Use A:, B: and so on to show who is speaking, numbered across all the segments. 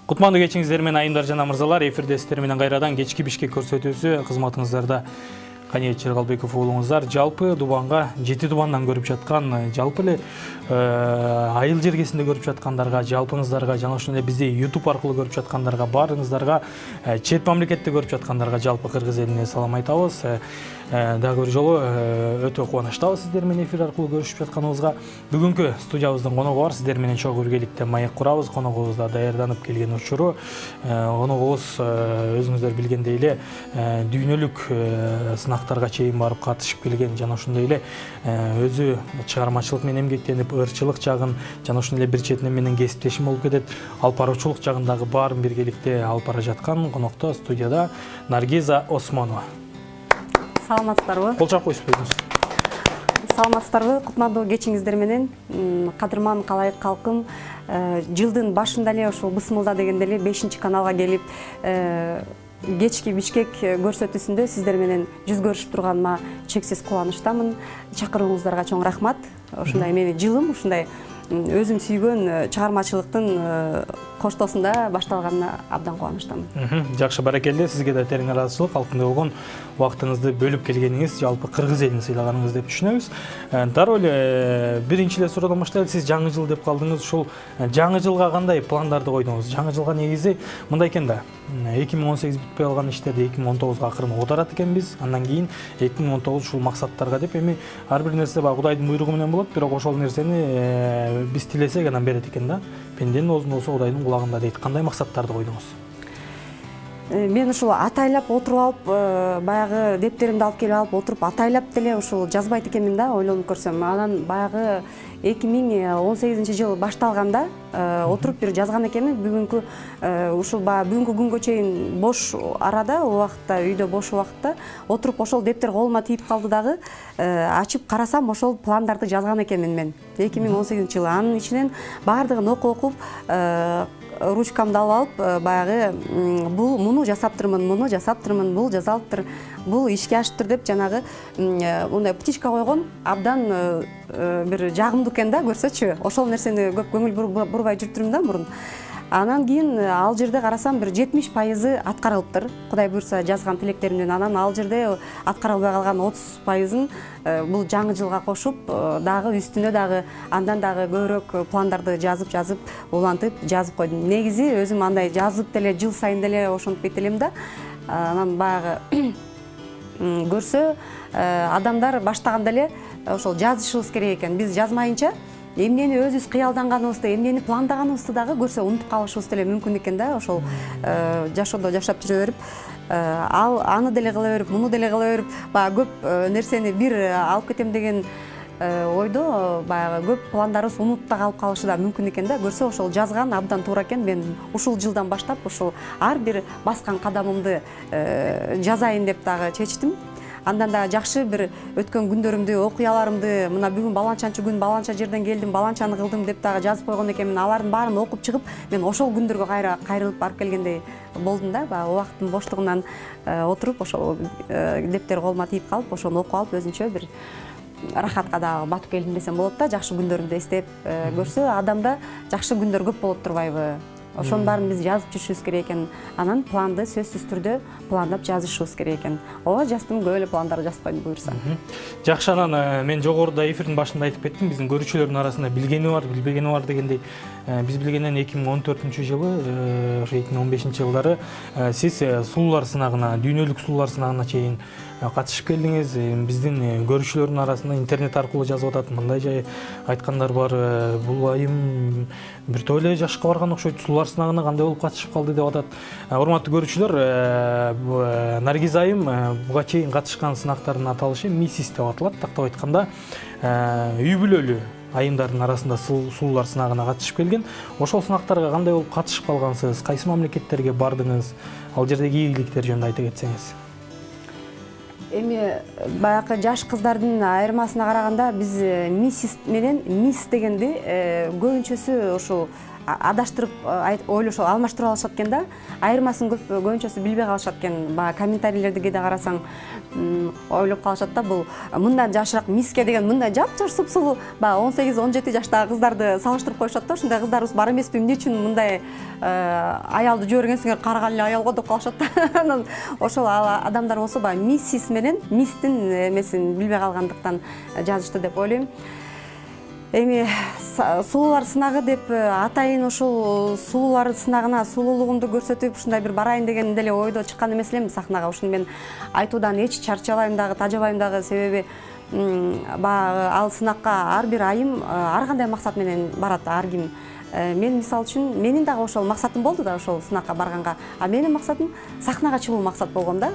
A: Кутмандуу кечиңиздер менен айымдар жана мырзалар, эфирде сиздер менен кайрадан кечки Бишкек көрсөтүүсү кызматыңыздарда. Каниет Чергалбеков уулуңуздар жалпы Дубанга 7 Дубандан көрүп жаткан, жалпы эле айыл жергесинде көрүп жаткандарга, жалпыңыздарга, жана ошондой бизди YouTube аркылуу көрүп жаткандарга, баарыңыздарга, чет мамлекетте көрүп жаткандарга жалпы кыргыз элине салам айтабыз. Дагы бир жолу өтө кубанычтабыз сиздер менен эфир аркылуу көрүшүп жатканыбызга. Бүгүнкү студиябыздын коногу бар, сиздер менен чогуу биргеликте маек курабыз. Коногубуз да даярданып келген учуру. Коногубуз өзүңүздөр билгендей эле дүйнөлүк сынактарга чейин барып катышып келген, жана ошондой эле өзү чыгармачылык менен эмгектенип, ырчылык жагын, жана ошондой эле бир четинен менен кесиптешим болуп кетет. Алып баруучулук жагындагы баарын биргеликте алып бара жаткан конокто студияда Наргиза Осмонова.
B: Саламатсыздарбы?
A: Кол чап коюп койдуңуз.
B: Саламатсыздарбы? Кутмандуу кечиңиздер менен кадырман калайык калкым, жылдын башында эле ошол Бысмылда дегенде эле 5-каналга келип, кечки Бишкек көрсөтүүсүндө сиздер менен жүз көрүшүп турганыма чексиз кубанычтамын. Чакырууңуздарга чоң рахмат. Ушундай мени жылым, ушундай өзүм сүйгөн чыгармачылыктын коштоосунда башталганына абдан кубанычтамын.
A: Жакшы, баракелде, сизге да терең ыраазычылык, алкындай болгон убактыңызды бөлүп келгениңиз, жалпы кыргыз элин сыйлаганыңыз деп түшүнөбүз. Дароо эле биринчи эле суроодон баштайлы. Сиз жаңы жыл деп калдыңыз. Ушул жаңы жылга кандай пландарды койдуңуз? Жаңы жылга негизи мындай экен да. 2018 бүтпөй алган иштерди 2019га акырын оодарат экенбиз. Андан кийин 2019 ушул максаттарга деп, эми ар бир нерсе баягы Кудайдын буйругу менен болот, бирок ошол нерсени биз тилесек анан берет экен да. Пенденин оозунда болсо Кудайдын кулагында дейт. Кандай максаттарды койдуңуз?
B: Мен ушул атайлап отуруп алып, баягы дептеримди алып келип алып отуруп атайлап деле ушул жазбайт экенмин да, ойлонуп көрсөм. Анан баягы 2018-жыл башталганда отуруп бир жазган экенмин. Бүгүнкү ушул бүгүнкү күнгө чейин бош арада, убакытта, үйдө бош убакытта отуруп ошол дептер колума тийип калды дагы, ачып карасам ошол пландарды жазган экенмин мен 2018-жылы. Анын ичинен баардыгын окуп ручкамды алып алып, баягы муну жасаптырмын, муну жасаптырмын, бул жазалыптыр, бул ишке ашыптыр деп жанагы мындай птичка койгон, абдан бир жагымдуу экен да, көрсөчү. Ошол нерсени көп көңүл бурбай жүрүптүрмүн да мурун. Анан кийин ал жерде карасам бир 70% аткарылыптыр. Кудай буйрса жазган тилектеримдин. Анан ал жерде аткарылбай калган 30%-ын бул жаңы жылга кошуп, дагы үстүнө дагы андан дагы көбүрөөк пландарды жазып, улантып жазып койдум. Негизи өзүм андай жазып деле жыл сайын деле ошентип бет элем да. Анан баягы көрсө адамдар баштаганда эле ошол жазышыбыз керек экен. Биз жазмайынча эмнени өзүбүз кыялданганыбызды, эмнени пландаганыбызды дагы көрсө унутуп калышыбыз деле мүмкүн экен да. Ошол жашоодо жашап жүрө берип, аны деле кыла берип, муну деле кыла берип, баягы көп нерсени бир алып кетем деген ойдо баягы көп пландарыбыз унутта калып калышы да мүмкүн экен да. Көрсө ошол жазган абдан туура экен. Мен ушул жылдан баштап ушул ар бир баскан кадамымды жазайын деп дагы чечтим. Андан да жакшы бир өткөн күндөрүмдү, окуяларымды, мына бүгүн баланчанчы күн, баланча жерден келдим, баланчаны кылдым деп дагы жазып койгон экенмин. Алардын баарын окуп чыгып, мен ошол күндөргө кайрылып барып келгендей болдум да. Баягы убакыттын боштугунан отуруп, ошол дептер колума тийип калып, ошону окуп алып, өзүнчө бир рахатка дагы батып келдим десем болот да. Жакшы күндөрүмдү эстеп көрсө, адамда жакшы күндөр көп болот турбайбы? Ошонун баарын биз жазып жүрүшүбүз керек экен. Анан планды сөзсүз түрдө пландап жазышыбыз керек экен. Ооба, жаздым, көп эле пландар жазып койдум буюрса.
A: Жакшы, анан мен жогоруда эфирдин башында айтып кеттим, биздин көрүүчүлөрдүн арасында билгени бар, билбегени бар дегендей. Биз билгенден 2014-жылы, ошо 2015-жылдары сиз сулуулар сынагына, дүйнөлүк сулуулар сынагына чейин катышып келдиңиз. Биздин көрүүчүлөрдүн арасында интернет аркылуу жазып атат, мындай жай айткандар бар. Бул айым бир эле жашка барган окшойт, сулуулар сынагына кандай болуп катышып калды деп атат. Урматтуу көрүүчүлөр, Наргиза айым буга чейин катышкан сынактардын аталышы миссис деп аталат. Тактап айтканда, үй бүлөлүү айымдардын арасында сулуулар сынагына катышып келген. Ошол сынактарга кандай болуп катышып калгансыз? Кайсы мамлекеттерге бардыңыз? Ал жердеги ийгиликтер жөнүндө айта кетсеңиз.
B: Эми баягы жаш кыздардын айырмасына караганда биз миссис менен мисс дегенди көбүнчөсү ушул адаштырып ойлошо алмаштырып алышат экен да. Айырмасын көбүнчөсү билбей калышат экен. Баягы комментарийлерди кээде карасаң ойлоп калышат да, бул мындан жашыраак миске деген мындай жапжаш супсулуу, баягы 18-17 жаштагы кыздарды салыштырып коюшат да. Ушундай кыздарыбыз бар эмеспи? Эмне үчүн мындай аялды жибергенсиңер караган эле аял го деп калышат. Анан ошол адамдар болсо баягы миссис менен мистин эмесин билбей калгандыктан жазышты деп ойлойм. Эми сулуулар сынагы деп атайын ошол сулуулар сынагына сулуулугумду көрсөтүп ушундай бир барайын деген деле ойдо чыккан эмес элем сахнага. Ушуну мен айтуудан эч чарчабайм дагы, тажабайм дагы, себеби баягы ал сынакка ар бир айым ар кандай максат менен барат ар ким. Мен мисалы үчүн менин дагы ошол максатым болду да ошол сынакка барганга. А менин максатым сахнага чыгуу максат болгон да.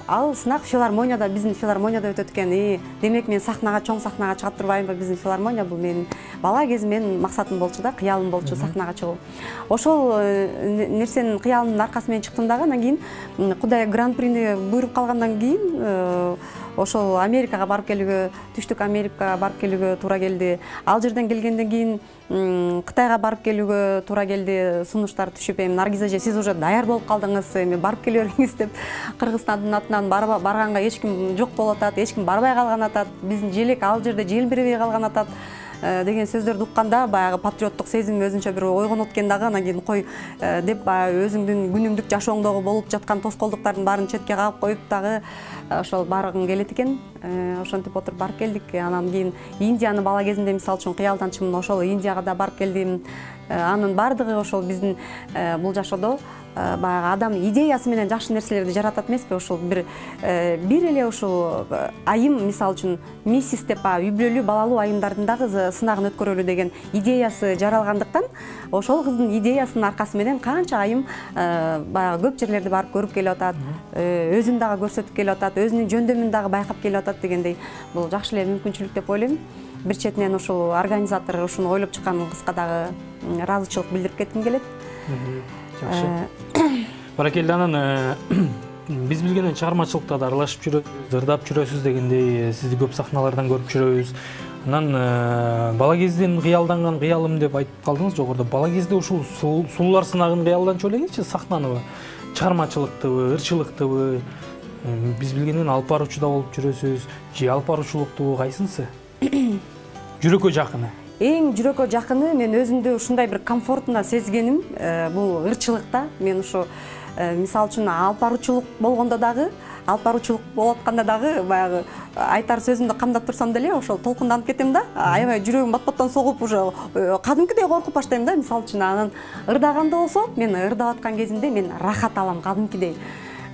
B: Ал сынак филармонияда, биздин филармонияда өтөт экен. Демек мен сахнага, чоң сахнага чыгып турбаймынбы? Биздин филармония бул менин бала кезимден максатым болчу да, кыялым болчу сахнага чыгуу. Ошол нерсенин кыялымдын аркасы менен чыктым дагы. Анан кийин Кудай гран-прини буйруп калгандан кийин ошол Америкага барып келүүгө, Түштүк Америкага барып келүүгө туура келди. Ал жерден келгенден кийин Кытайга барып келүүгө туура келди. Сунуштар түшүп, эми Наргиз эже, сиз уже даяр болуп калдыңыз, эми барып келе бериңиз деп Кыргызстандын атынан барганга эч ким жок болуп атат, эч ким барбай калган атат, биздин желек ал жерде желбиребей калган атат деген сөздөрдү укканда баягы патриоттук сезим өзүнчө бир ойгонот экен дагы. Анан кийин кой деп баягы өзүңдүн күнүмдүк жашооңдогу болуп жаткан тоскоолдуктардын баарын четке кагып коюп дагы ошол баргым келет экен. Ошентип отуруп барып келдик. Анан кийин Индияны бала кезимде мисалы үчүн кыялданчымын, ошол Индияга да барып келдим. Анын бардыгы ошол биздин бул жашоодо баягы адам идеясы менен жакшы нерселерди жаратат эмеспи? Ошол бир эле ушул айым мисалы үчүн миссис деп үй бүлөлүү балалуу айымдардын дагы сынагын өткөрөлү деген идеясы жаралгандыктан ошол кыздын идеясынын аркасы менен канча айым баягы көп жерлерди барып көрүп келип атат, өзүн дагы көрсөтүп келип атат, өзүнүн жөндөмүн дагы байкап келип атат дегендей бул жакшы эле мүмкүнчүлүк деп ойлойм. Бир четинен ушул организатор ушуну ойлоп чыккан кызга дагы ыраазычылык билдирип кетким келет.
A: Жакшы. Баракелде, анан биз билгенден чыгармачылыкта да аралашып жүрөсүз, ырдап жүрөсүз дегендей, сизди көп сахналардан көрүп жүрөбүз. Анан бала кезден кыялданган кыялым деп айтып калдыңыз жогоруда. Бала кезде ушул сулуулар сынагын кыялданчу элеңизчи, сахнаныбы, чыгармачылыктыбы, ырчылыктыбы? Биз билгенден алып баруучу да болуп жүрөсүз, же алып баруучулукту кайсынысы жүрөккө жакыны?
B: Эң жүрөккө жакыны, мен өзүмдү ушундай бир комфортно сезгеним бул ырчылыкта. Мен ушу мисалы үчүн алып баруучулук болгондо дагы, алып баруучулук болуп атканда дагы баягы айтар сөзүмдү камдап турсам деле ошол толкунданып кетем да. Аябай жүрөгүм бат-баттан согуп, уже кадимкидей коркуп баштайм да, мисалы үчүн. Анан ырдаганда болсо, мен ырдап аткан кезимде мен рахат алам кадимкидей.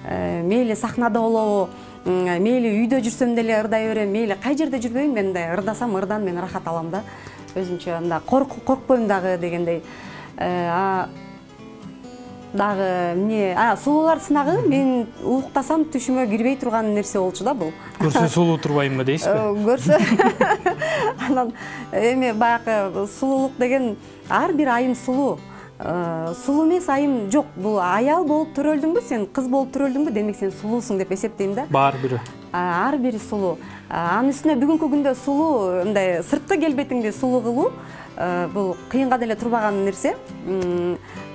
B: Мейли сахнада болобу, мейли үйдө жүрсөм деле ырдай берем, мейли кай жерде жүрбөйүн, мен мындай ырдасам ырдан мен рахат алам да. Өзүнчө анда коркпойм дагы дегендей. Дагы эмне, сулуулар сынагы мен уктасам түшүмө кирбей турган нерсе болчу да бул.
A: Көрсө сулуу турбаймбы дейсизби?
B: Көрсө. Анан эми баягы сулуулук деген ар бир айым сулуу. Сулуу эмес айым жок. Бул аял болуп төрөлдүңбү, сен кыз болуп төрөлдүңбү, демек сен сулуусуң деп эсептейм да.
A: Бар бири.
B: Ар бири сулуу. Анын үстүнө бүгүнкү күндө сулуу, мындай сырткы келбетиңди сулуу кылуу бул кыйынга деле турбаган нерсе.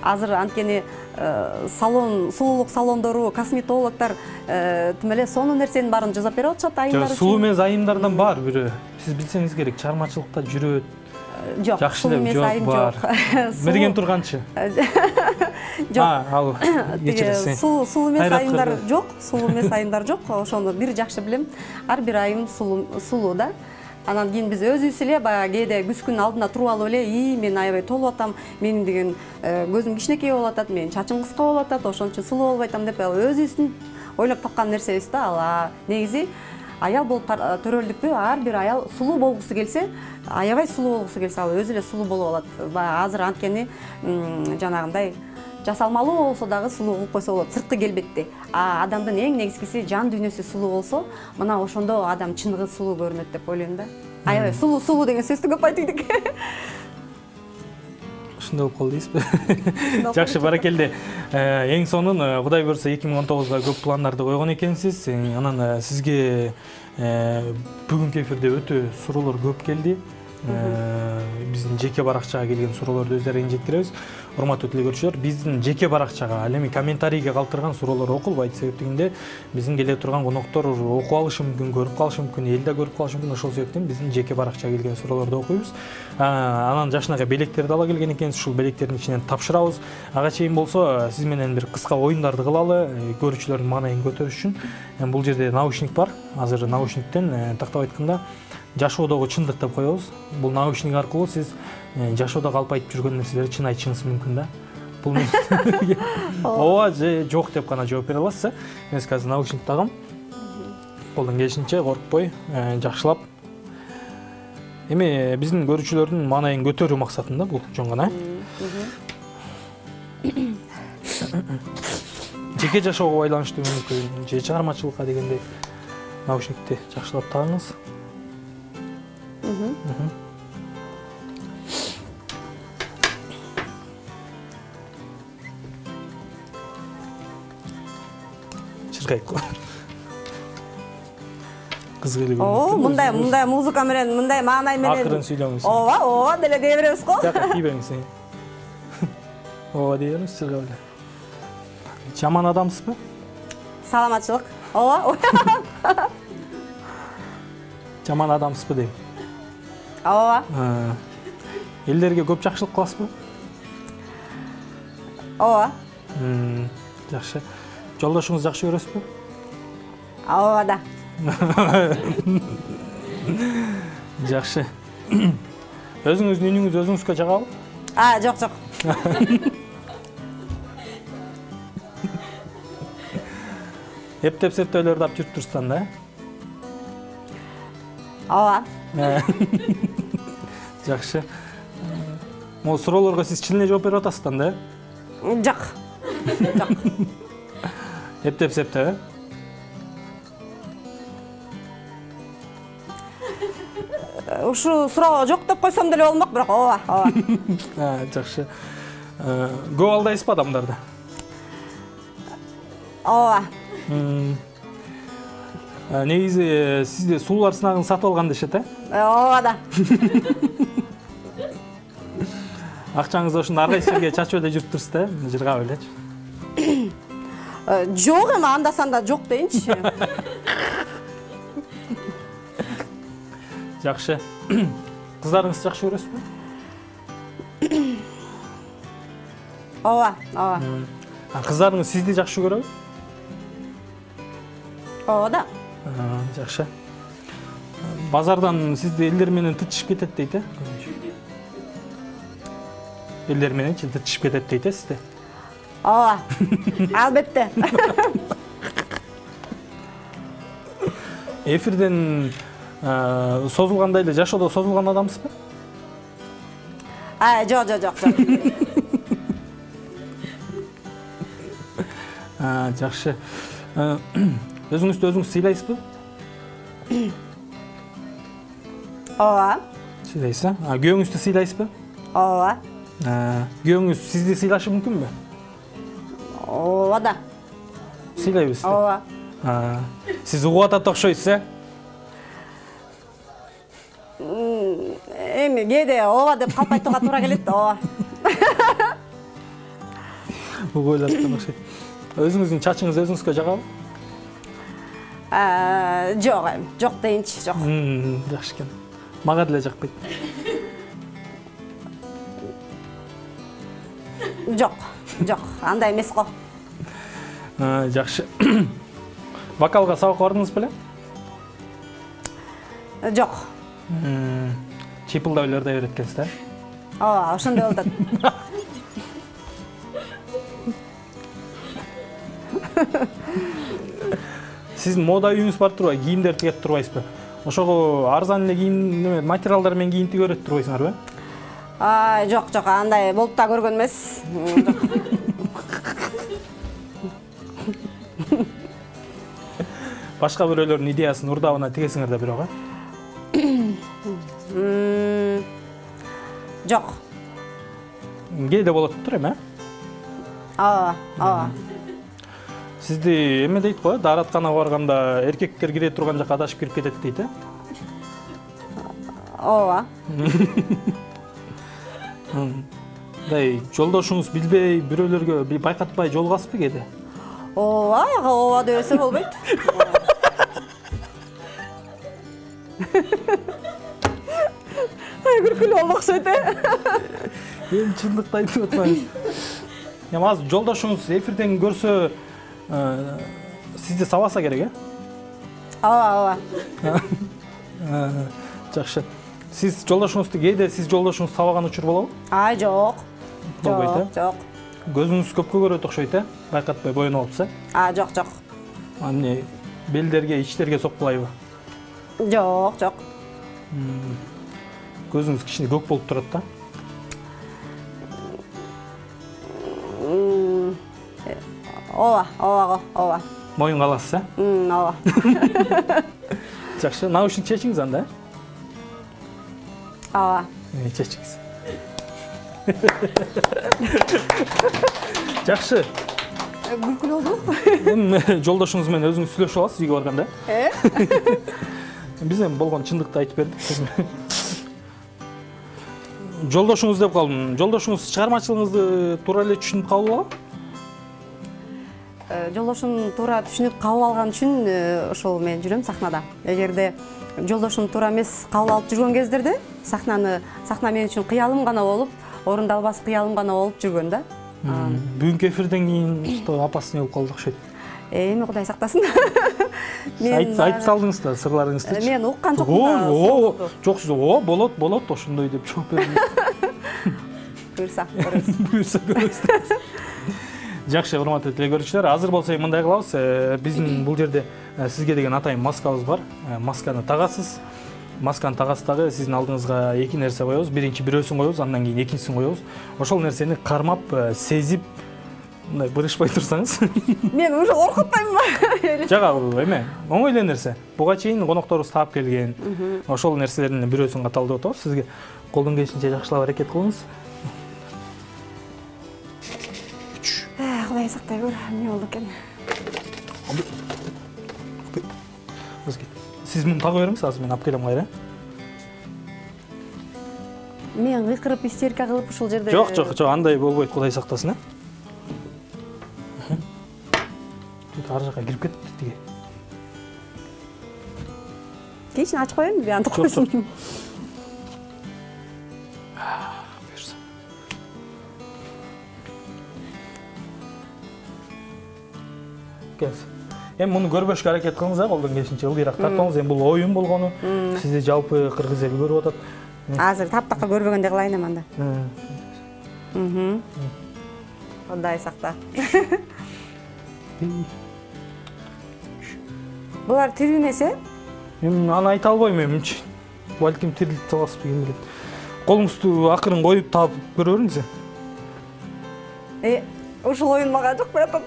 B: Азыр анткени сулуулук салондору, косметологдор тим эле сонун нерсенин баарын жасап берип атышат айымдар үчүн.
A: Сулуу эмес айымдардан бар бири. Сиз билсеңиз керек, чыгармачылыкта жүрөт.
B: Жок, сулуу эмес айым жок.
A: Мерген турганчы?
B: Жок.
A: Ал кечиресиң.
B: Сулуу эмес айымдар жок, сулуу эмес айымдар жок. Ошону бир жакшы билем. Ар бир айым сулуу да. Анан кийин биз өзүбүз эле баягы кээде күзгүн алдында туруп алып эле, мен аябай толуп атам, менин деген көзүм кичинекей болуп атат, менин чачым кыска болуп атат, ошон үчүн сулуу болбой атам деп өзүбүздүн ойлоп тапкан нерсебиз да. Ал негизи аял болуп төрөлдүкпү, ар бир аял сулуу болгусу келсе, аябай сулуу болгусу келсе, ал өзү эле сулуу болуп алат. Азыр анткени жанагындай жасалмалуу болсо дагы сулуу кылып койсо болот, сырткы келбетти. Адамдын эң негизгиси жан дүйнөсү сулуу болсо, мына ошондо адам чыныгы сулуу көрүнөт деп ойлойм да. Аябай сулуу деген сөздү көп айтып идик.
A: Ушундай болуп калды дейсизби? Жакшы, баракелде. Эң сонун Кудай буйрса 2019-га көп пландарды койгон экенсиз. Анан сизге бүгүнкү эфирде өтө суроолор көп келди. Биздин жеке баракчага келген суроолорду өздөрүңүз жеткиребиз. урматтуу телекөрүүчүлөр, биздин жеке баракчага ал эми комментарийге калтырган суроолор окулбайт. Себептегинде биздин келе турган коноктор окуп алышы мүмкүн, көрүп калышы мүмкүн, эл да көрүп калышы мүмкүн. Ошол себептен биздин жеке баракчага келген суроолорду окуйбуз. Анан жашынакай белектерди ала келген экенсиз, ушул белектердин ичинен тапшырабыз. Ага чейин болсо сиз менен бир кыска оюндарды кылалы, көрүүчүлөрдүн маанайын көтөрүш үчүн. Бул жерде наушник бар. Азыр наушниктен тактап айтканда жашоодогу чындык деп коебуз. Бул наушник аркылуу сиз жашоодо калп айтып жүргөн нерселерди чын айтышыңыз мүмкүн да. Бул ооба же жок деп гана жооп бере аласыз. Мен азыр наушник тагам. Колдон келишинче коркпой, жакшылап. Эми биздин көрүүчүлөрдүн маанайын көтөрүү максатында бул жөн гана. Жеке жашоого байланыштуу мүмкүн, же чыгармачылыкка дегендей наушникти жакшылап тагыңыз. Чыркайып кыз келип.
B: Мындай музыка менен, мындай маанай менен.
A: Акырын сүйлөңүз.
B: Ооба, деле дей беребиз го.
A: Жакка тийбеңиз. Ооба дей бериңиз, чыркап эле. Жаман адамсызбы?
B: Саламатчылык. Ооба.
A: Жаман адамсызбы дейм.
B: Ооба.
A: Элдерге көп жакшылык кыласызбы?
B: Ооба.
A: Жакшы. Жолдошуңуз жакшы көрөсүзбү?
B: Ооба да.
A: Жакшы. Өзүңүздүн үнүңүз өзүңүзгө жагабы?
B: Жок.
A: Эптеп септөөлөрдү алып жүрүп турсуздан да?
B: Ооба.
A: Жакшы. Могу суроолорго сиз чын эле жооп берип атасыздан да?
B: Жок.
A: Эптеп септеп,
B: Ушу суроого жок деп койсом деле болмок, бирок ооба.
A: Жакшы. Көп алдайсызбы адамдарды?
B: Ооба.
A: Негизи сизде суулар сынагын сатып алган дешет,
B: Ооба да.
A: Акчаңызды ошондо ар кайсы жерге чачып эле жүрүп турсуз да? Жыргап элечи.
B: Жок эми анда-санда жок дейинчи.
A: Жакшы. Кыздарыңызды жакшы көрөсүзбү?
B: Ооба.
A: Кыздарыңыз сизди жакшы көрөбү?
B: Ооба да.
A: Жакшы. Базардан сизди элдер менен тытышып кетет дейт, Элдер мененчи тытышып кетет дейт, сизди?
B: Ооба. Албетте.
A: Эфирден созулгандай эле жашоодо созулган адамсызбы?
B: Жок.
A: Жакшы. Өзүңүздү өзүңүз сыйлайсызбы?
B: Ооба.
A: Сыйлайсыз, күйөөңүздү сыйлайсызбы?
B: Ооба.
A: Күйөөңүз сизди сыйлашы мүмкүнбү?
B: Ооба да.
A: Сыйлайбыз.
B: Ооба.
A: Сиз угуп атат окшойсуз,
B: Эми кээде ооба деп калп айтууга туура келет, ооба.
A: Угуп эле аткан окшойт. Өзүңүздүн чачыңыз өзүңүзгө жагабы?
B: Жок дейинчи, жок.
A: Жакшы экен. Мага деле жакпайт.
B: Жок, андай эмес го.
A: Жакшы. Вокалга сабакка бардыңыз беле?
B: Жок.
A: Чыйпылдап эле ырдай берет экенсиз да?
B: Ооба, ошондой болот.
A: Сиздин мода үйүңүз бар турбайбы? Кийимдер тигет турбайсызбы? Ошого арзан эле кийим, материалдар менен кийим тиге берет турбайсыңарбы?
B: Жок, андай болуп да көргөн эмес.
A: Башка бирөөлөрдүн идеясын урдабына тигесиңер да бирок,
B: Жок.
A: Кээде болот тур эми,
B: Ооба.
A: Сизди эме дейт го, дааратканага барганда эркектер кире турган жакка адашып кирип кетет дейт,
B: Ооба.
A: мындай жолдошуңуз билбей, бирөөлөргө байкатпай жолугасызбы кээде?
B: Ооба, ооба дебесе болбойт. Күлкүлүү болду окшойт
A: Эми чындыкты айтып атпайбыз. Эми азыр жолдошуңуз эфирден көрсө, сизди сабаса керек,
B: Ооба.
A: Жакшы. Сиз жолдошуңузду кээде сиз жолдошуңузду сабаган учур болобу?
B: Жок.
A: Болбойт,
B: Жок.
A: Көзүңүз көпкө көрөт окшойт, байкатпай боюнуп алыпсыз.
B: Жок.
A: Эмне белдерге, ичтерге сокпулайбы?
B: Жок.
A: Көзүңүз кичине көк болуп турат да.
B: Ооба.
A: Моюнга аласыз,
B: Ооба.
A: Жакшы, наушник чечиңиз анда.
B: Ооба.
A: Чечиңиз. Жакшы.
B: Күлкүлүү болду.
A: Эми жолдошуңуз менен өзүңүз сүйлөшүп аласыз үйгө барганда. Биз эми болгон чындыкты айтып бердик. Жолдошуңуз деп калдым. Жолдошуңуз чыгармачылыгыңызды туура эле түшүнүп кабыл алабы?
B: Жолдошум туура түшүнүп кабыл алган үчүн ошол мен жүрөм сахнада. Эгерде жолдошум туура эмес кабыл алып жүргөн кездерде сахна мен үчүн кыялым гана болуп, орундалбас кыялым гана болуп жүргөн да.
A: Бүгүнкү эфирден кийин что опасный болуп калды окшойт.
B: Эми Кудай сактасын.
A: Айтып салдыңыз да сырларыңызды.
B: Мен уккан жокмун да.
A: Жок, сиз болот ошондой деп жооп бердиңиз.
B: Буюрса
A: көрөбүз. Жакшы, урматтуу телекөрүүчүлөр, азыр болсо мындай кылабыз. Биздин бул жерде сизге деген атайын маскабыз бар. Масканы тагасыз. Масканы тагасыз дагы сиздин алдыңызга эки нерсе коебуз. Биринчи бирөөсүн коебуз, андан кийин экинчисин коебуз. Ошол нерсени кармап, сезип, мындай бырышпай турсаңыз.
B: Мен уже коркутпаймынбы?
A: Жага эме, оңой эле нерсе. Буга чейин конокторубуз таап келген. Ошол нерселердин бирөөсүн каталдап атабыз. Сизге колдон келишинче жакшылап аракет кылыңыз.
B: Кудай сактай көр, эмне болду экен?
A: Сиз муну тагып бериңиз, азыр мен алып келем кайра.
B: Мен кыйкырып истерика кылып ушул жерде.
A: Жок, андай болбойт, Кудай сактасын, ар жака кирип кетти тиги.
B: Кийин ачып коеюн, антып койсун. Эми муну көрбөшкө аракет кылыңыз, колдон келишинче ылдыйраак тартыңыз. Эми бул оюн болгону, сизди жалпы кыргыз эли көрүп атат. Азыр таптакка көрбөгөндөй кылайын эми анда. Кудай сакта. Булар тирүү эмес,
A: Эми аны айта албайм эмчи. Балким тирилип саласызбы, ким билет. Колуңузду акырын коюп таап көрө бериңиз.
B: Ушул оюн мага жок бератат.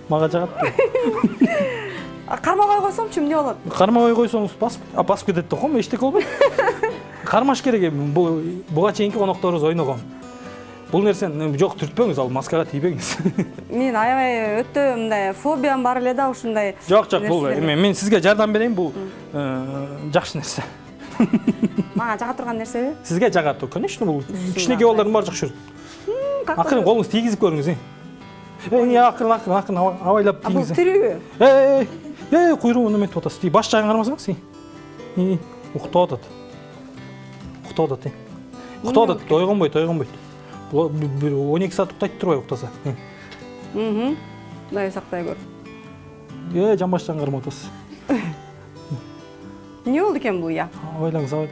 A: Мага жагат.
B: Кармабай койсомчу эмне болот?
A: Кармабай койсоңуз басып кетет да, эчтеке болбойт. Кармаш керек эми. Буга чейинки конокторубуз ойногон. Бул нерсени жок түртпөңүз, ал маскага тийбеңиз.
B: Мен аябай өтө мындай фобиям бар эле да ушундай.
A: Жок, бул эми мен сизге жардам берейин, бул жакшы нерсе.
B: Мага жага турган нерсеби?
A: Сизге жагат, конечно, бул кичинекей балдардын баары жакшы жүрөт. Акырын колуңузду тийгизип көрүңүз. Акырын абайлап тийгиз.
B: Бул тирүүбү?
A: Куйругун эметип атасыз. Баш жагын кармасаңыз. Уктап атат. Ойгонбойт. Бул 12 саат уктайт турбай уктаса.
B: Кудай сактай көр.
A: Жамбаш жагын кармап атасыз.
B: Эмне болду экен бул я?
A: Абайлаңыз.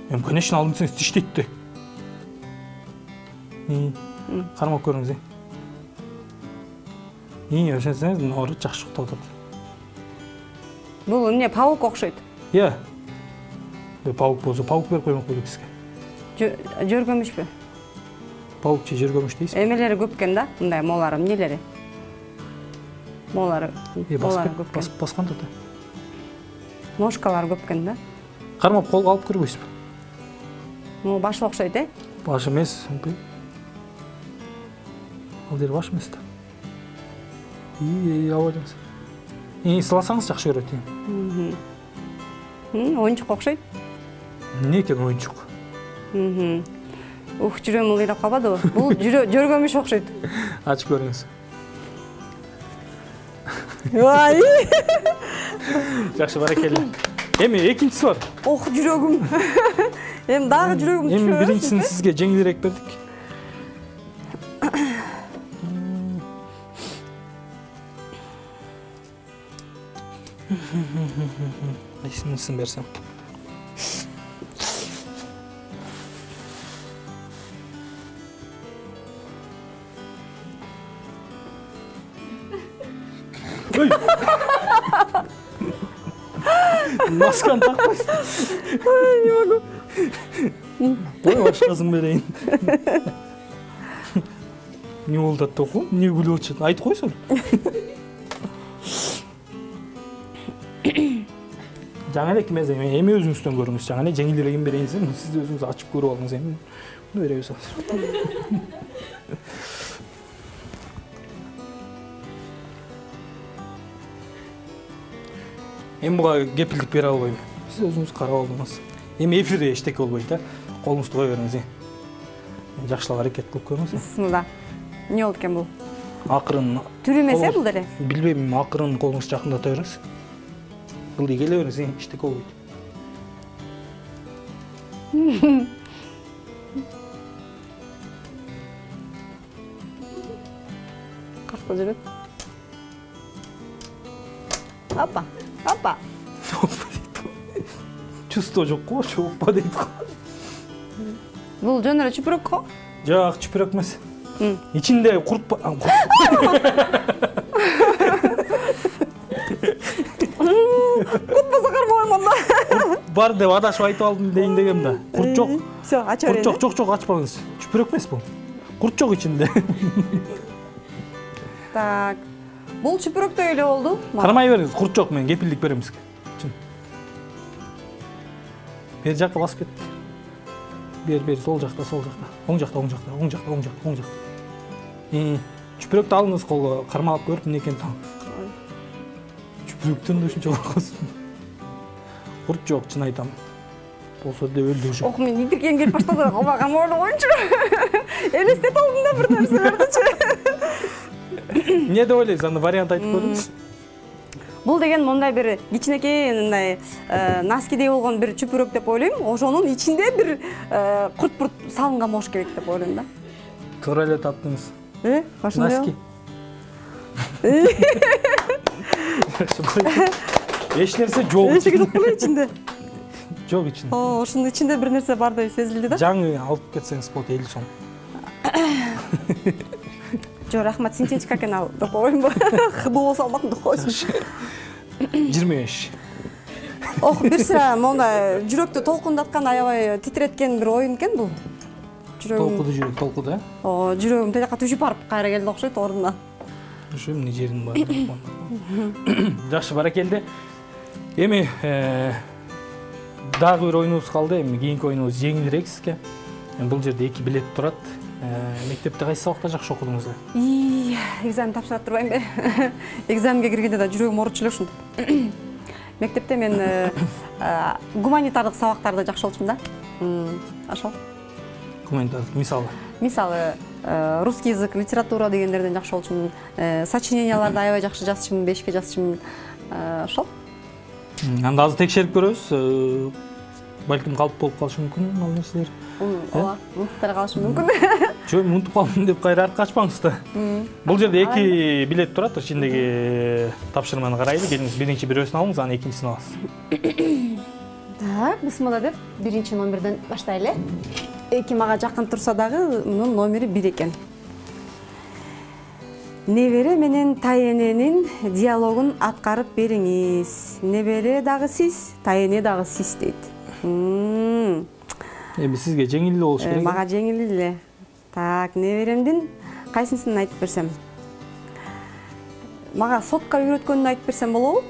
A: Эми конечно алдыңыз иштейт да. Кармап көрүңүз. Ошентсеңиз, наоборот жакшы уктап атат.
B: Бул эмне, паук окшойт?
A: Паук болсо, паук берип коймок белек сизге.
B: Жөргөмүшпү?
A: Паукчу жөргөмүш дейсиз.
B: Эмелери көп экен да, мындай молары, эмнелери? Молары көп экен.
A: Баскан да.
B: Ножкалары көп экен да.
A: Кармап колго алып көрбөйсүзбү?
B: Могу башы окшойт,
A: Баш эмес. Ал жери баш эмес да. Абайлаңыз. Сыласаңыз жакшы көрөт.
B: Оюнчук окшойт.
A: Эмне экен оюнчук?
B: Ух, жүрөгүм ылдыйрап калбадыбы? Бул жөргөмүш окшойт.
A: Ачып көрүңүз.
B: Ай!
A: Жакшы, баракелде. Эми экинчиси бар.
B: Ох, жүрөгүм. Эми дагы жүрөгүм түшөбү?
A: Эми биринчисин сизге жеңилирээк бердик. Кайсынысын берсем? Ой! Масканы такпайсың.
B: Ой, не могу.
A: Ой, башкасын берейин. Не болду атты окуп, не күлүп атышат? Айтып койсоң. Жаңа эле кимез эми өзүңүздөн көрүңүз. Жаңа эле жеңилирээкин берейин десем, сиз өзүңүз ачып көрүп алыңыз эми. Муну беребиз азыр. Эми буга кепилдик бере албайм. Сиз өзүңүз карап алдыңыз. Эми эфирде эчтеке болбойт, да? Колуңузду кое бериңиз. Жакшылап аракет кылып көрүңүз.
B: Бисмилла. Не болду экен бул?
A: Акырын.
B: Түр эмес бул деле?
A: Билбейм, акырын колуңузду жакындата бериңиз. Ылдый келе бериңиз, эчтеке болбойт. Кашка жүрөт.
B: Апа, апа.
A: Чувство жок го, чооппа дейт го.
B: Бул жөн эле чүпүрөк го?
A: Жок, чүпүрөк эмес. Ичинде курт бар.
B: Курт болсо кармабайм анда.
A: Бар деп адашып айтып алдым дейин дегем да. Курт жок.
B: Всё, ача берейин.
A: Курт жок, жок, ачпаңыз. Чүпүрөк эмес бул. Курт жок ичинде.
B: Так. Бул чүпүрөктөй эле болду.
A: Кармай бериңиз, курт жок, мен кепилдик берем сизге. Бер жакка басып кет. Бер, сол жакта, сол жакта. Оң жакта, оң жакта, оң жакта, оң жакта, оң жакта. Чүпүрөктү алыңыз колго, кармалап көрүп эмне экенин таң. Чүпүрөктөн да ушунча коркосуң. Курт жок, чын айтам. Болсо да өлдү уже.
B: Ох, мен идирген келип баштады. Оба камоолу коюнчу. Элестетип алдым да бир нерселердичи.
A: Эмне деп ойлойсуз? Анда вариант айтып көрүңүз.
B: Бул деген мындай бир кичинекей мындай носкидей болгон бир чүпүрөк деп ойлойм. Ошонун ичинде бир курт-пурт салынган болуш керек деп ойлойм да.
A: Туура эле таптыңыз.
B: Кашындай?
A: Носки. Эч нерсе жок.
B: Эч нерсе жок беле ичинде?
A: Жок ичинде.
B: Ошонун ичинде бир нерсе бардай сезилди да.
A: Жаңы алып кетсеңиз болот 50 сом.
B: Жок, рахмат, синтетика экен ал деп коеюнбу? Хбо салмак деп койсун.
A: 25.
B: Ох, бир сыра мондай жүрөктү толкундаткан, аябай титиреткен бир оюн экен бул.
A: Толкуду жүрөк, толкуду,
B: О, жүрөгүм тияка түшүп барып кайра келди окшойт ордуна.
A: Ушу эмне жерин бар. Жакшы, баракелде. Эми дагы бир оюнубуз калды. Эми кийинки оюнубуз жеңилирээк сизге. Бул жерде 2 билет турат. Мектепте кайсы сабакта жакшы окудуңуздар?
B: Экзамен тапшыра турбаймбы? Экзаменге киргенде да жүрөгүм ооручу эле ушинтип. Мектепте мен гуманитардык сабактарды жакшы болчумун да. Ошол.
A: Гуманитардык,
B: Мисалы, русский язык, литература дегендерден жакшы болчумун. Сочиненияларды аябай жакшы жазчумун, 5ке жазчумун. Ошол.
A: Анда азыр текшерип көрөбүз. Балким калып болуп калышы мүмкүн ал нерселер.
B: Ооба, унутуп калышы мүмкүн.
A: Жок, унутуп калдым деп кайра артка качпаңыз да. Бул жерде 2 билет турат, ичиндеги тапшырманы карайлы. Келиңиз, биринчи бирөөсүн алыңыз, анан экинчисин аласыз.
B: Так, бисмилла деп, биринчи номерден баштайлы. Эки мага жакын турса дагы, мунун номери 1 экен. Небере менен тайененин диалогун аткарып бериңиз. Небере дагы сиз, тайене дагы сиз дейт.
A: Эми сизге жеңил эле болуш керек.
B: Мага жеңил эле. Так, неберемдин кайсысын айтып берсем? Мага сотка үйрөткөнүн айтып берсем болобу?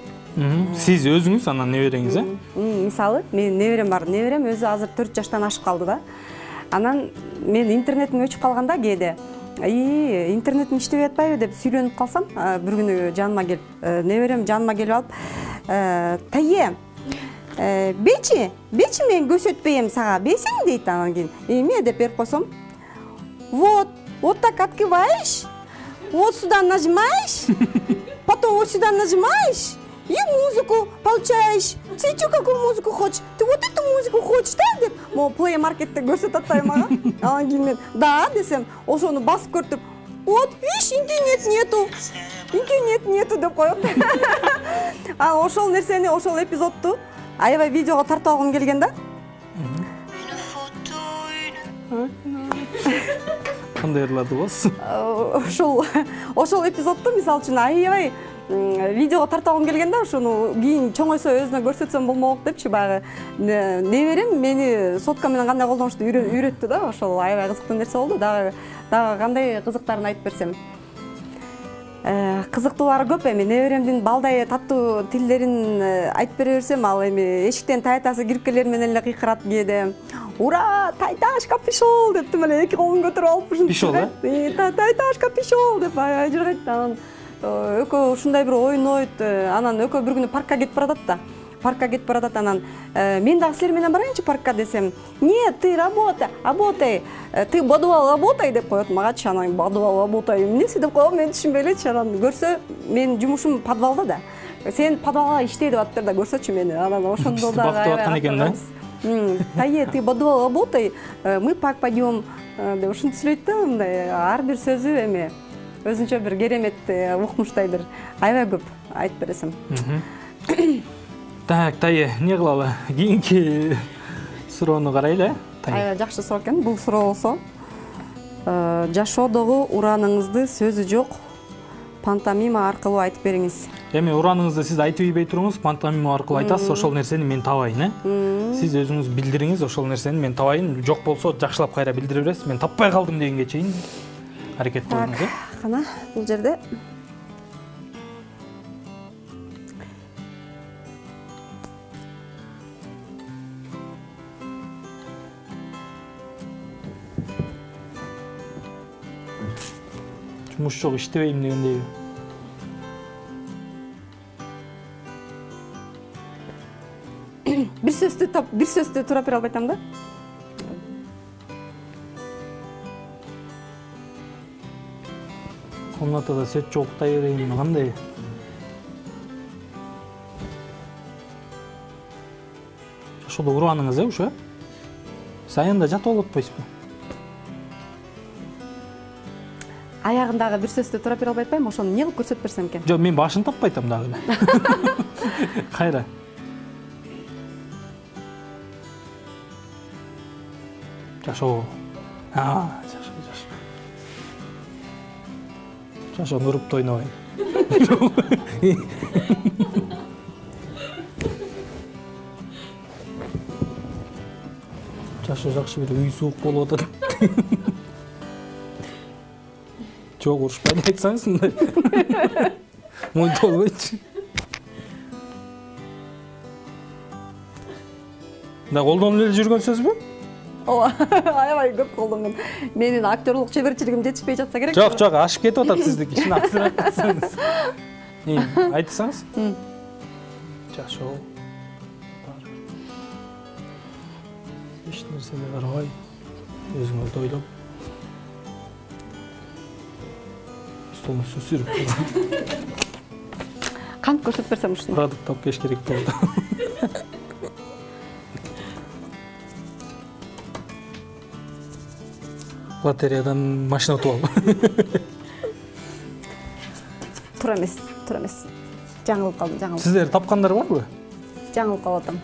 A: Сиз өзүңүз, анан небереңиз,
B: Мисалы, менин неберем бар. Неберем өзү азыр 4 жаштан ашып калды да. Анан мен интернетим өчүп калганда кээде интернетим иштебей атпайбы деп сүйлөнүп калсам, бир күнү жаныма келип, неберем жаныма келип алып, "Тайе, Бечи мен көрсөтпейм сага, бейсең дейт анан кийин. Эме деп берип койсом. Вот так открываешь, вот сюда нажимаешь, потом вот сюда нажимаешь и музыку получаешь. Ты что, какую музыку хочешь? Ты вот эту музыку хочешь, да? Деп, Play Market'te көрсөтүп атпайм ага. Анан кийин мен, да десем, ошону басып көрүп, вот, видишь, интернет нету деп коет. Анан ошол нерсени, ошол эпизодду аябай видеого тартып алгым келген да.
A: Кандай ырлады болсу?
B: Ошол эпизодду мисалы үчүн аябай видеого тартып алгым келген да, ошону кийин чоңойсо өзүнө көрсөтсөм болмок депчи, баягы неберем мени сотка менен кандай колдонушту үйрөттү да, ошол аябай кызыктуу нерсе болду. Дагы кандай кызыктарын айтып берсем. Кызыктуулары көп эми, неберемдин балдай таттуу тилдерин айтып бере берсем, ал эми эшиктен тайтасы кирипкелер менен эле кыйкырат кээде. Ура, тайташка пришел деп эле эки колун көтөрүп алып
A: Пишол,
B: тайташка пришел деп жүргөт. Анан экөө ушундай бир оюн ойнойт. Анан экөө бир күнү паркка кетип баратат. Анан мен дагы силер менен барайынчы паркка десем, нет, ты работай, ты подвал работай деп коет магачы. Анан подвал работай эмнеси деп коем, мен түшүнбөй элечи. Анан көрсө менин жумушум подвалда да. Сен подвалга иштей деп аттыр да, көрсөчү мени. Анан ошондо дагы
A: бактып аткан экен да.
B: Тае, ты подвал работай, мы пак пойдем деп ушинтип сүйлөйт да, мындай ар бир сөзү эми өзүнчө бир керемет укмуштай бир аябай көп айтып бересим.
A: Так, Тае, не кылалы? Кийинки суроону карайлы.
B: Аябай жакшы суроо экен. Бул суроо болсо, жашоодогу ураныңызды сөзү жок пантомима аркылуу айтып бериңиз.
A: Эми ураныңызды сиз айтып ийбей туруңуз, пантомима аркылуу айтасыз, ошол нерсени мен табайын, Сиз өзүңүз билдириңиз, ошол нерсени мен табайын. Жок болсо жакшылап кайра билдире бересиз. Мен таппай калдым дегенге чейин аракет кылыңыз,
B: Кана бул жерде
A: жумуш жок, иштебейм дегендей.
B: бир сөздү туура бере албай атам да.
A: Комнатада свет жок, тайрайым, кандай? Жашоодо ураныңыз, ушу? Сайында жатып алып атпайсызбы?
B: Аягындагы бир сөздү туура бере албай атпайм, ошону эмне кылып көрсөтүп берсем экен?
A: Жок, мен башын таппай атам дагы. Кайра. Жашоо. Жашоону уруп тойнобойм. Жашоо жакшы, бир үй суук болуп атат. Жок, урушпайын айтсаңыз мындай. Мойнто болбойчу. Да колдонуп эле жүргөн сөзбү?
B: Ооба, аябай көп колдонгон. Менин актерлук чеберчилигим жетишпей жатса керек.
A: Жок, ашып кетип атат сиздики. Ишин аксырап атсаңыз. Айтсаңыз? Жашоо. Эч нерсеге карабай, өзүңөрдү ойлоп. Столун сүрүп.
B: Кантип көрсөтүп берсем ушуну?
A: Продукт алып келиш керек болду. Лотереядан машина утуп алып.
B: Туура эмес. Жаңылып калдым.
A: Сиздер тапкандар барбы?
B: Жаңылып калып атам.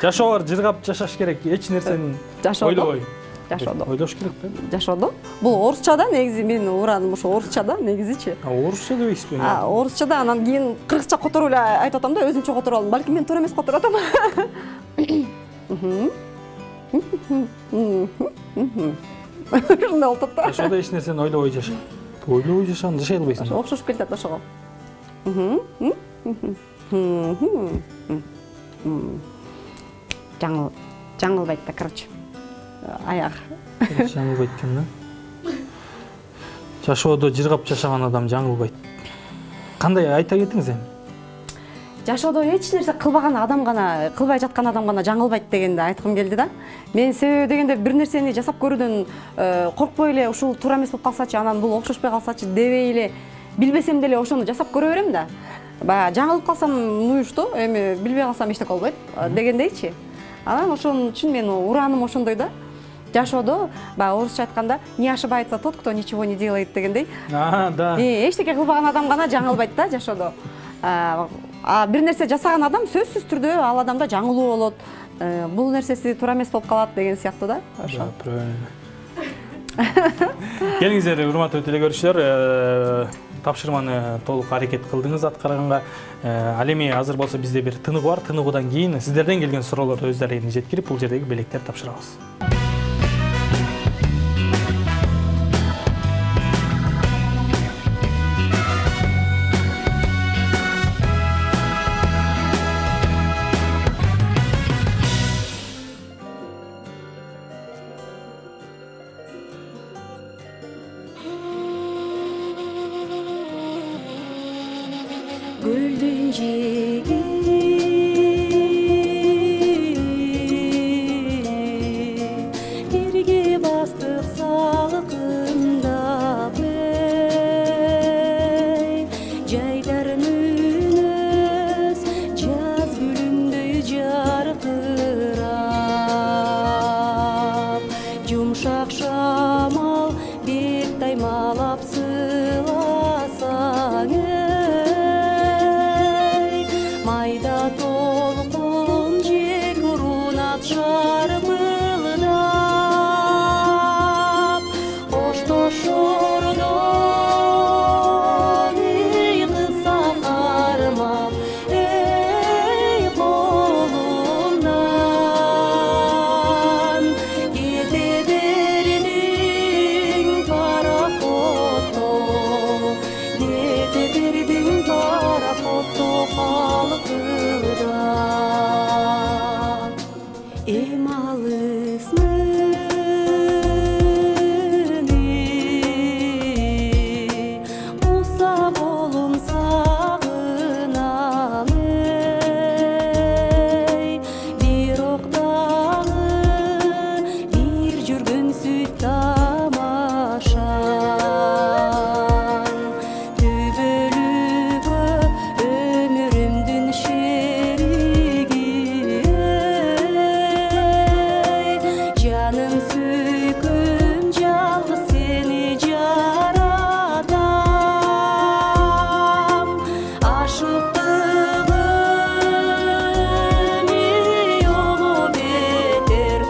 A: Жашоо бар, жыргап жашаш керек. Эч нерсени ойлобой.
B: Жашоодо.
A: Ойлош керек да.
B: Жашоодо. Бул орусчада негизи менин ураным ошо орусчада негизичи.
A: Орусча дебейсизби?
B: Орусчада, анан кийин кыргызча которуп эле айтып атам да, өзүмчө которуп алдым. Балким мен туура эмес которуп атам. Ушундай болуп атат да.
A: Жашоодо эч нерсени ойлобой жаша. Ойлобой жашаган жашай албайсың.
B: Окшошуп келатат ошого. Жаңылбайт да, короче. Аяк.
A: Жаңылбайт экен да. Жашоодо жыргап жашаган адам жаңылбайт. Кандай айта кетиңиз эми?
B: Жашоодо эч нерсе кылбаган адам гана, кылбай жаткан адам гана жаңылбайт дегенди айткым келди да. Мен себеби дегенде бир нерсени жасап көрүүдөн коркпой эле ушул туура эмес болуп калсачы, анан бул окшошпой калсачы дебей эле билбесем деле ошону жасап көрө берем да. Баягы жаңылып калсам нуюшту, эми билбей калсам эчтеке болбойт дегендейчи. Анан ошон үчүн мен ураным ошондой да. Жашоодо баягы орусча айтканда не ошибается тот, кто ничего не делает дегендей.
A: Да.
B: Эчтеке кылбаган адам гана жаңылбайт да жашоодо. Бир нерсе жасаган адам сөзсүз түрдө ал адамда жаңылуу болот. Бул нерсеси туура эмес болуп калат деген сыяктуу да. Ошо.
A: Келиңиздер, урматтуу телекөрүүчүлөр, тапшырманы толук аракет кылдыңыз аткарганга. Ал эми азыр болсо бизде бир тыныгуу бар. Тыныгуудан кийин сиздерден келген суроолорду өз дарегине жеткирип, бул жердеги белектерди тапшырабыз.
C: Gülden jegi birge bastık salkında bey jayların önüz jaz gülünдөй jarkırap jumşak şamal bek taymalap sılasaң майда толкун жек урунат шармылдап коштошордон кыса кармап колумдан кете бердиң пароходто халкыда эм алысмыны уса болум сагынам бирок дагы бир жүргөн сүт тамашан түбөлүгө өмүрүмдүн шериги жаным сүйкүм жалгыз сени жаратам ашыктыгым жолу бетер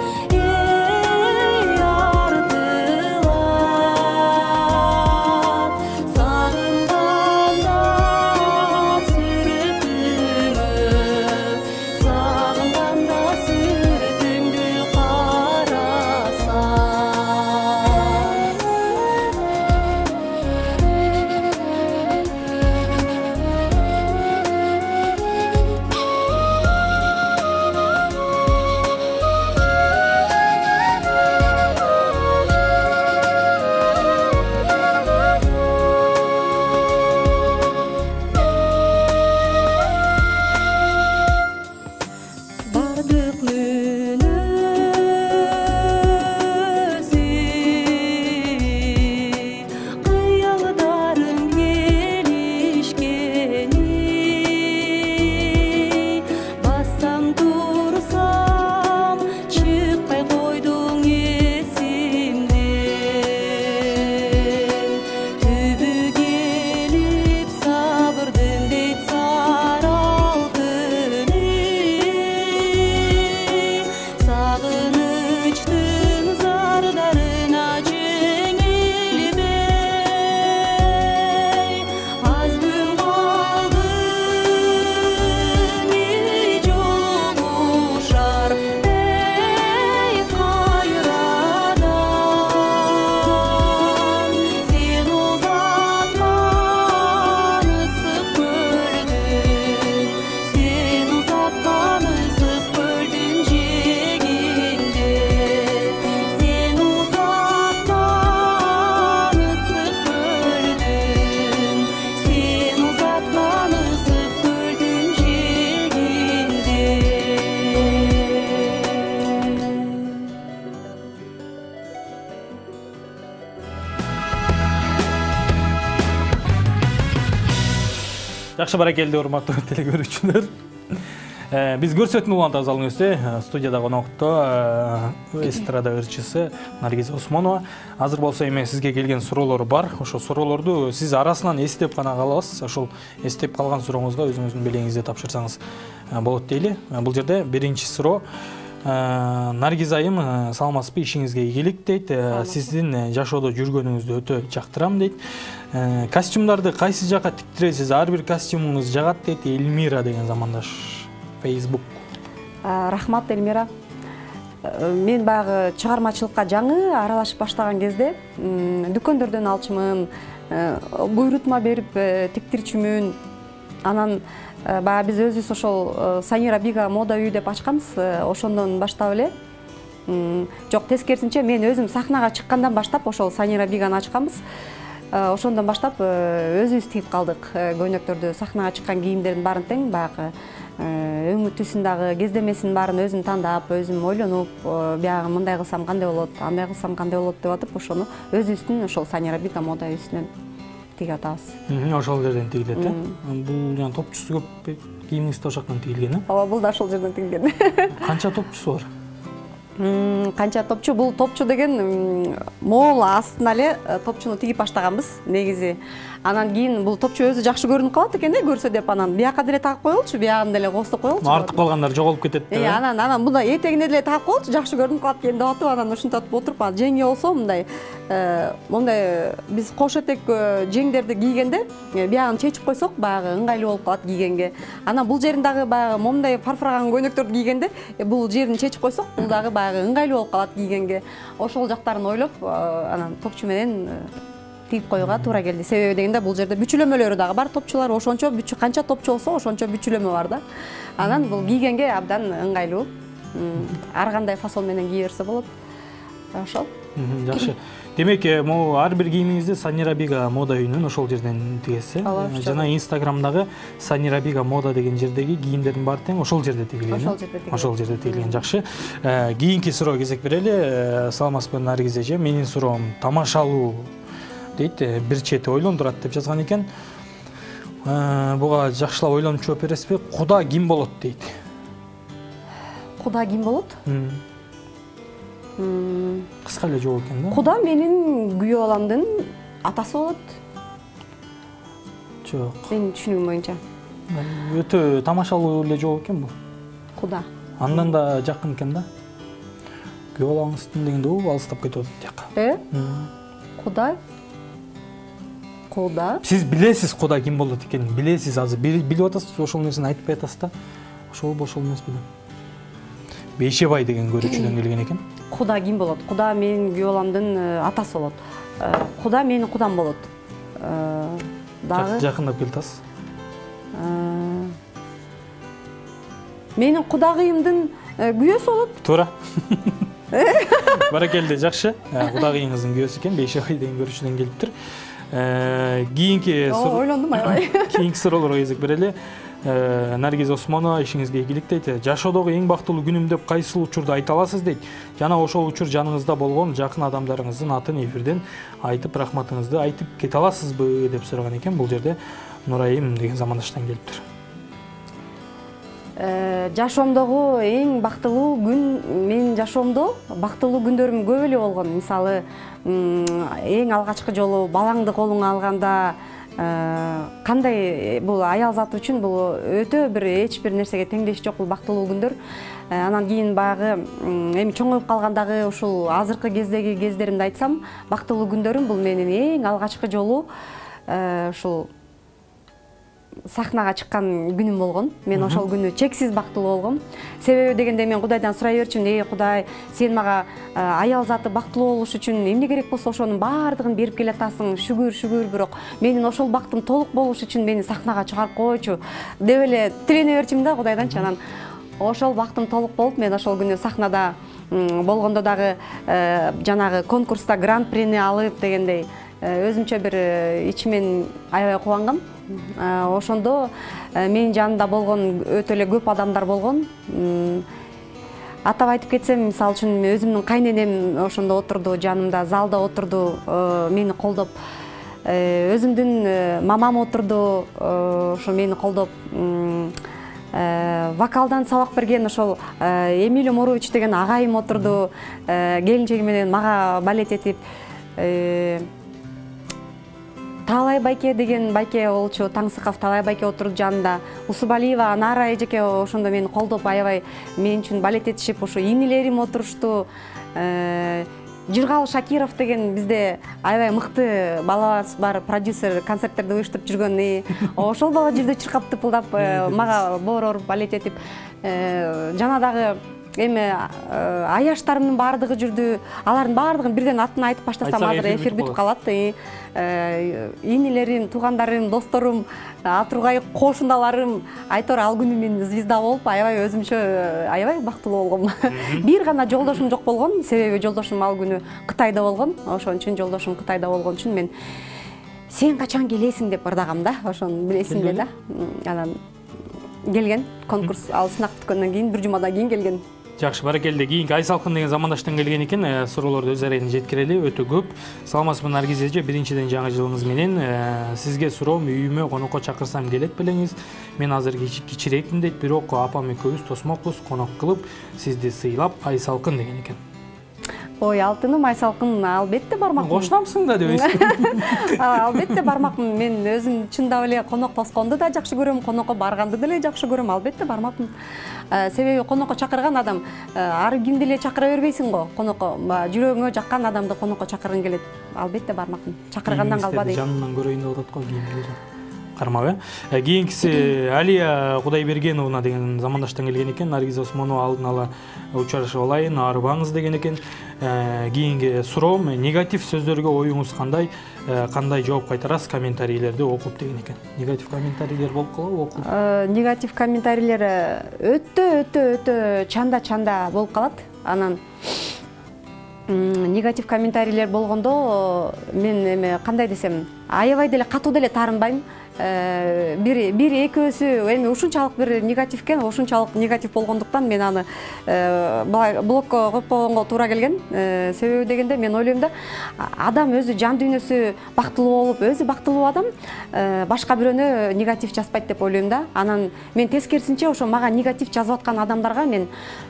C: артылат сагынганда сүрөтүңдү карасам бардык мүнөзү кыялдарым келишкени бассам турсам чыкпай койдуң эсимден түбү келип сабырдын дейт саралтыны
A: Жакшы баракелде урматтуу телекөрүүчүлөр. Биз көрсөтмө уланта залыңызды студияда конокто эстрада ырчысы Наргиз Осмонова. Азыр болсо эми сизге келген суроолор бар. Ошо суроолорду сиз арасынан эстеп гана калабыз. Ошол эстеп калган сурооңузга өзүңүздүн белеңизди тапшырсаңыз болот дейли. Бул жерде биринчи суроо. Наргиз айым, саламатсызбы, ишиңизге ийгилик дейт. Сиздин жашоодо жүргөнүңүздү өтө жактырам дейт. Костюмдарды кайсы жака тиктиресиз? Ар бир костюмуңуз жагат дейт. Эльмира деген замандаш Facebook.
B: Рахмат, Эльмира. Мен баягы чыгармачылыкка жаңы аралашып баштаган кезде дүкөндөрдөн алчумун, буйрутма берип тиктирчүмүн. Анан баягы биз өзүбүз ошол Санира Бига мода үй деп ачканбыз. Ошондон баштап эле. Жок, тескерисинче мен өзүм сахнага чыккандан баштап ошол Санира Биганы ачканбыз. Ошондон баштап өзүбүз тигип калдык көйнөктөрдү. Сахнага чыккан кийимдердин баарын тең баягы өңү түсүн дагы кездемесин баарын өзүм тандап, өзүм ойлонуп, биягы мындай кылсам кандай болот, андай кылсам кандай болот деп атып, ошону өзүбүздүн ошол Санира Бига мода үйүнөн тигип атабыз.
A: Ошол жерден тигилет, Бул жана топчусу көп кийимиңиз да ошол жактан тигилген,
B: Ооба, бул да ошол жерден тигилген.
A: Канча топчусу бар?
B: Канча топчу? Бул топчу деген могул астына эле топчуну тигип баштаганбыз негизи. Анан кийин бул топчу өзү жакшы көрүнүп калат экен көрсө деп, анан бияка деле тагып коелучу, биягын деле коступ коелучу.
A: Артып калгандар жоголуп кетет деп.
B: Анан мында этегине деле тагып коелучу, жакшы көрүнүп калат экен деп атып, анан ушинтип отуруп, жеңге болсо мындай биз кош этек жеңдерди кийгенде биягын чечип койсок, баягы ыңгайлуу болуп калат кийгенге. Анан бул жерин дагы баягы момундай фарфыраган көйнөктөрдү кийгенде бул жерин чечип койсок, бул дагы баягы ыңгайлуу болуп калат кийгенге. Ошол жактарын ойлоп, анан топчу менен тигип коюуга туура келди. Себеби дегенде бул жерде бүчүлөмөлөрү дагы бар, топчулар ошончо канча топчу болсо ошончо бүчүлөмө бар да. Анан бул кийгенге абдан ыңгайлуу. Ар кандай фасон менен кие берсе болот. Ошол.
A: Жакшы. Демек, могу ар бир кийимиңизди Санира Бига мода үйүнөн ошол жерден тигесиз. Жана Инстаграмдагы Санира Бига мода деген жердеги кийимдердин баары тең ошол жерде тигилген. Ошол жерде тигилген. Жакшы. Кийинки суроо кезек берели. Саламатсызбы, Наргиз эже. Менин суроом тамашалуу дейт, бир чети ойлондурат деп жазган экен. Буга жакшылап ойлонуп жооп бересизби? Куда ким болот дейт.
B: Куда ким болот?
A: Кыска эле жооп экен да.
B: Куда менин күйөө баламдын атасы болот.
A: Жок.
B: Менин түшүнүгүм боюнча.
A: Өтө тамашалуу эле жооп экен бул.
B: Куда.
A: Андан да жакын экен да. Күйөө балаңыздын дегенде алыстап кетип атат жака.
B: Куда? Куда?
A: Сиз билесиз куда ким болот экенин, билесиз, азыр билип атасыз, ошол нерсени айтпай атасыз да. Ошол эмес белем. Бейшебай деген көрүүчүдөн келген экен.
B: Куда ким болот? Куда менин күйөө баламдын атасы болот. Куда менин кудам болот. Дагы
A: жакындап келатасыз.
B: Менин кудагыйымдын күйөөсү болот.
A: Туура. Баракелде, жакшы. Кудагыйыңыздын күйөөсү экен, Бейшебай деген көрүүчүдөн келиптир. Кийинки
B: ойлондум аябай.
A: Кийинки суроолорго кезек берели. Наргиз Осмонова, ишиңизге ийгилик дейт. Жашоодогу эң бактылуу күнүм деп кайсы учурду айта аласыз дейт. Жана ошол учур жаныңызда болгон жакын адамдарыңыздын атын эфирден айтып, рахматыңызды айтып кете аласызбы деп сураган экен. Бул жерде Нурайым деген замандаштан келиптир.
B: Жашоомдогу эң бактылуу күн, менин жашоомдо бактылуу күндөрүм көп эле болгон. Мисалы, эң алгачкы жолу балаңды колуңа алганда, кандай бул аял заты үчүн бул өтө бир эч бир нерсеге теңдеш жок бул бактылуу күндөр. Анан кийин баягы эми чоңоюп калгандагы ушул азыркы кездеги кездеримди айтсам, бактылуу күндөрүм бул менин эң алгачкы жолу ушул сахнага чыккан күнүм болгон. Мен ошол күнү чексиз бактылуу болгом. Себеби дегенде мен Кудайдан сурай берчүмүн, Кудай, сен мага аял заты бактылуу болуш үчүн эмне керек болсо ошонун баардыгын берип келатасың. Шүгүр, бирок менин ошол бактым толук болуш үчүн мени сахнага чыгарып койчу деп эле тилене берчүмүн да Кудайданчы. Анан ошол бактым толук болуп, мен ошол күнү сахнада болгондо дагы жанагы конкурста гран-прини алып дегендей өзүмчө бир ичимен аябай кубангам. Ошондо менин жанымда болгон өтө эле көп адамдар болгон. Атап айтып кетсем, мисалы үчүн өзүмдүн кайненем ошондо отурду, жанымда залда отурду, мени колдоп өзүмдүн мамам отурду, ошо мени колдоп, вокалдан сабак берген ошол Эмиль Морович деген агайым отурду, келинчеги менен мага балет этип, Таалай байке деген байке болчу, Таңсыков Таалай байке отурду жанында, Усубалиева Анара эжеке ошондо мени колдоп аябай мен үчүн балет этишип, ошо инилерим отурушту. Жыргал Шакиров деген бизде аябай мыкты балабыз бар, продюсер, концерттерди уюштуруп жүргөн. Ошол бала жерде чыркап тыпылдап, мага боор балет этип, жана дагы эми аяштарымдын баардыгы жүрдү. Алардын баардыгын бирден атын айтып баштасам азыр эфир бүтүп калат. Инилерим, туугандарым, досторум, Атургай кошундаларым, айтор ал күнү мен звезда болуп, аябай өзүмчө аябай бактылуу болгом. Бир гана жолдошум жок болгон, себеби жолдошум ал күнү Кытайда болгон. Ошон үчүн жолдошум Кытайда болгон үчүн мен сен качан келесиң деп ырдагам да, ошону билесиң да. Анан келген конкурс, ал сынак бүткөндөн кийин, бир жумадан кийин келген.
A: Жакшы, баракелде. Кийинки Айсалкын деген замандаштан келген экен. Суроолорду өз арайын жеткирели, өтө көп. Саламатсызбы Наргиз эже, биринчиден жаңы жылыңыз менен. Сизге суроом, үйүмө конокко чакырсам келет белеңиз. Мен азыр кичирээкмин дейт, бирок апам экөөбүз тосмокпуз, конок кылып, сизди сыйлап Айсалкын деген экен.
B: Ой, алтыным, Айсалкын, албетте бармакмын.
A: Кошунамсың да дебейсиң.
B: Албетте бармакмын. Мен өзүм чындап эле конок тосконду да жакшы көрөм, конокко барганды деле жакшы көрөм, албетте бармакмын. Себеби конокко чакырган адам ар кимди эле чакыра бербейсиң го. Конокко жүрөгүңө жаккан адамды конокко чакыргың келет. Албетте бармакмын. Чакыргандан калба дейт.
A: Жанынан көрөйүн деп атат го кийинкилери. Кармап, кийинкиси Алия Кудайбергеновна деген замандаштан келген экен. Наргиз Осмонова алдын ала учурашып алайын, аарыбаңыз деген экен. Кийинки суроом, негатив сөздөргө оюңуз кандай, кандай жооп кайтарасыз, комментарийлерди окуп деген экен. Негатив комментарийлер болуп калабы окуп?
B: Негатив комментарийлер өтө чанда болуп калат. Анан негатив комментарийлер болгондо мен эме кандай десем, аябай деле катуу деле таарынбайм. Бир экөөсү эми ушунчалык бир негативкен, ушунчалык негатив болгондуктан мен аны блокко коюп койгонго туура келген. Себеби дегенде мен ойлойм да, адам өзү жан дүйнөсү бактылуу болуп, өзү бактылуу адам башка бирөөнө негатив жазбайт деп ойлойм да. Анан мен тескерисинче ошо мага негатив жазып аткан адамдарга мен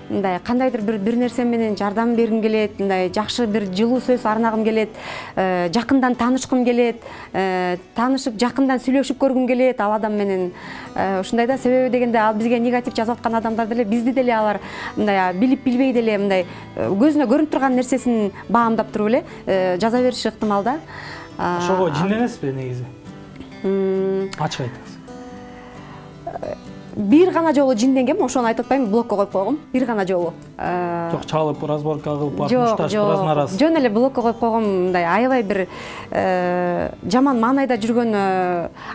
B: мындай кандайдыр бир нерсе менен жардам бергим келет, мындай жакшы бир жылуу сөз арнагым келет, жакындан таанышкым келет, таанышып жакындан сүйлөшүп көргүм келет ал адам менен. Ушундай да, себеби дегенде ал бизге негатив жазып аткан адамдар деле бизди деле алар мындай билип билбей деле мындай көзүнө көрүнүп турган нерсесин баамдап туруп эле жаза бериши ыктымал да.
A: Ошого жинленесизби негизи? Ачык айтыңыз.
B: Бир гана жолу жинденгем, ошону айтып атпайм, блокко коюп койгом. Бир гана жолу.
A: Жок, чалып, разборка кылып, мушташ, бираз нараз.
B: Жөн эле блокко коюп койгом, мындай аябай бир жаман маанайда жүргөн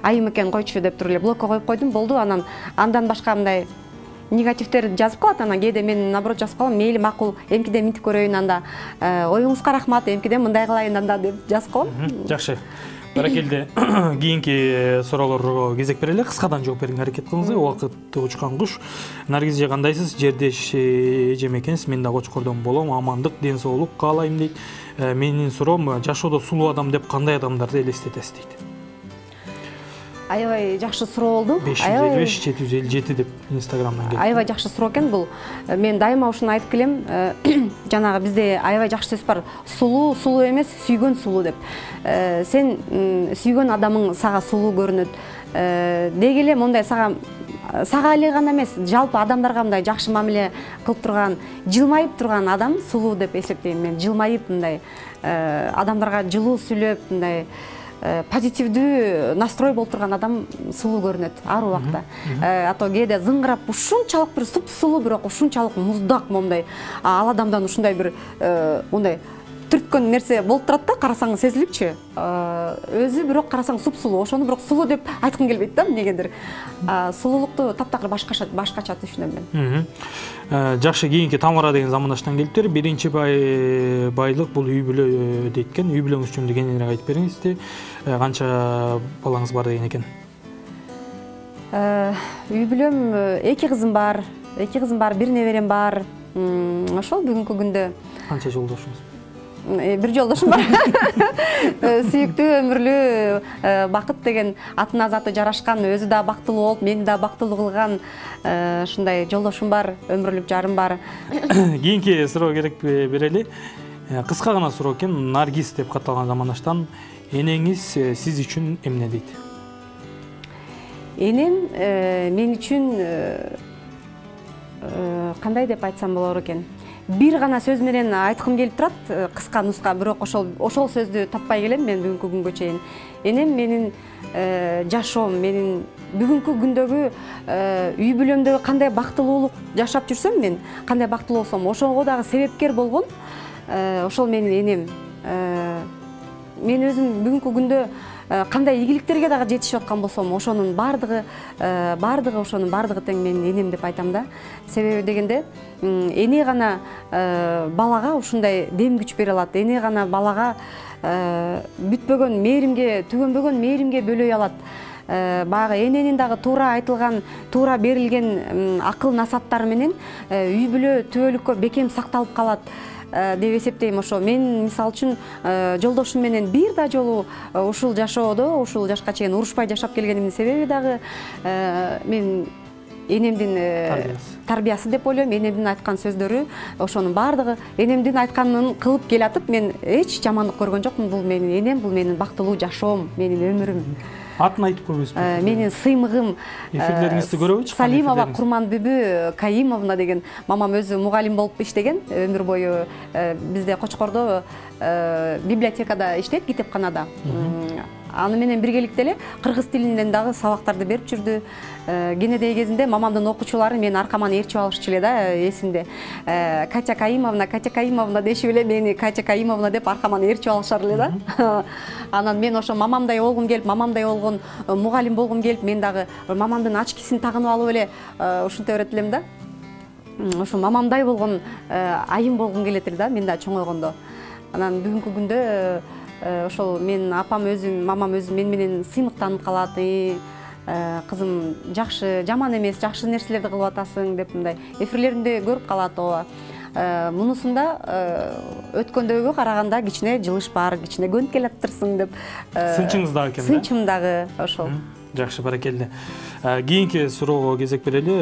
B: айым экен койчу деп туруп эле блокко коюп койдум, болду. Андан башка мындай негативдер жазып калат, анан кээде мен наоборот жазып калам, мейли макул, эмкиде минтип көрөйүн анда, оюңузга рахмат, эмкиде мындай кылайын анда деп жазып коем.
A: Жакшы. Баракелде, кийинки суроолорго кезек берели, кыскадан жооп берүүгө аракет кылыңыз. Убакыт учкан куш. Наргиз эже кандайсыз? Жердеш эжем экенсиз, мен да Кочкордон болом, амандык, ден соолук каалайм дейт. Менин суроом, жашоодо сулуу адам деп кандай адамдарды элестетесиз дейт.
B: Аябай жакшы суроо болду.
A: 555-757 деп Инстаграмдан келди.
B: Аябай жакшы суроо экен бул. Мен дайыма ушуну айтып келем. Жанагы бизде аябай жакшы сөз бар. Сулуу эмес, сүйгөн сулуу деп. Сен сүйгөн адамың сага сулуу көрүнөт. Деги эле мондай сага эле гана эмес, жалпы адамдарга мындай жакшы мамиле кылып турган, жылмайып турган адам сулуу деп эсептейм мен. Жылмайып мындай адамдарга жылуу сүйлөп, мындай позитивдүү настрой болуп турган адам сулуу көрүнөт ар убакта. А то кээде зыңгырап ушунчалык бир суп-сулуу, бирок ушунчалык муздак момдай ал адамдан ушундай бир мындай түрткөн нерсе болуп турат да, карасаң сезилипчи. Өзү бирок карасаң суп-сулуу, ошону бирок сулуу деп айткым келбейт да эмнегедир. Сулуулукту таптакыр башкача түшүнөм мен.
A: Жакшы, кийинки Тамара деген замандаштан келиптир. Биринчи байлык бул үй бүлө дейт экен. Үй бүлөңүз жөнүндө кененирээк айтып бериңизди. Канча балаңыз бар деген экен?
B: Үй бүлөм 2 кызым бар, 1 неберем бар. Ошол бүгүнкү күндө.
A: Канча жолдошуңуз?
B: бир жолдошум бар. Сүйүктүү, өмүрлүү бакыт деген атына заты жарашкан, өзү да бактылуу болуп, мени да бактылуу кылган ушундай жолдошум бар, өмүрлүк жарым бар.
A: Кийинки суроо керек берели. Кыска гана суроо экен. Наргиз деп катталган замандаштан энеңиз сиз үчүн эмне дейт?
B: Энем мен үчүн кандай деп айтсам болор экен? Бир гана сөз менен айткым келип турат, кыска нуска, бирок ошол сөздү таппай келем мен бүгүнкү күнгө чейин. Энем менин жашоом, менин бүгүнкү күндөгү үй бүлөмдөгү кандай бактылуулук жашап жүрсөм мен, кандай бактылуу болсом, ошого дагы себепкер болгон ошол менин энем. Мен өзүм бүгүнкү күндө кандай ийгиликтерге дагы жетишип аткан болсом, ошонун бардыгы тең менин энем деп айтам да. Себеби дегенде, эне гана балага ушундай дем күч бере алат. Эне гана балага бүтпөгөн мээримге, түгөнбөгөн мээримге бөлөй алат. Баягы эненин дагы туура айтылган, туура берилген акыл насаттары менен үй бүлө түбөлүккө бекем сакталып калат деп эсептейм. Ошо мен мисалы үчүн жолдошум менен бир да жолу ушул жашоодо, ушул жашка чейин урушпай жашап келгенимдин себеби дагы мен энемдин тарбиясы деп ойлойм. Энемдин айткан сөздөрү, ошонун бардыгы энемдин айтканын кылып келатып, мен эч жамандык көргөн жокмун. Бул менин энем, бул менин бактылуу жашоом, менин өмүрүм.
A: Атын айтып көрбөйсүзбү?
B: Менин сыймыгым
A: эфирлериңизди көрөбүчү?
B: Салимова Курманбүбү Каимовна деген мамам өзү мугалим болуп иштеген, өмүр бою бизде Кочкордо библиотекада иштейт, китепканада. Аны менен биргеликте эле кыргыз тилинен дагы сабактарды берип жүрдү. Кенедей кезинде мамамдын окуучулары мени аркаман ээрчип алышчу эле да, эсимде. Катя Каимовна дешип эле мени Катя Каимовна деп аркаман ээрчип алышар эле да. Анан мен ошо мамамдай болгум келип, мамамдай болгон мугалим болгум келип, мен дагы мамамдын ачкисин тагынып алып эле ушинте берет элем да. Ошо мамамдай болгон айым болгум келет эле да, мен да чоңойгондо. Анан бүгүнкү күндө ошол менин апам өзү, мамам өзү мен менен сыймыктанып калат. Кызым жакшы, жаман эмес, жакшы нерселерди кылып атасың деп мындай эфирлеримде көрүп калат. Мунусунда өткөндөгү караганда кичине жылыш бар, кичине көнүп келаптырсың деп.
A: Сынчыңыз дагы экен да?
B: Сынчым дагы ошол.
A: Жакшы, баракелде. Кийинки суроого кезек берели.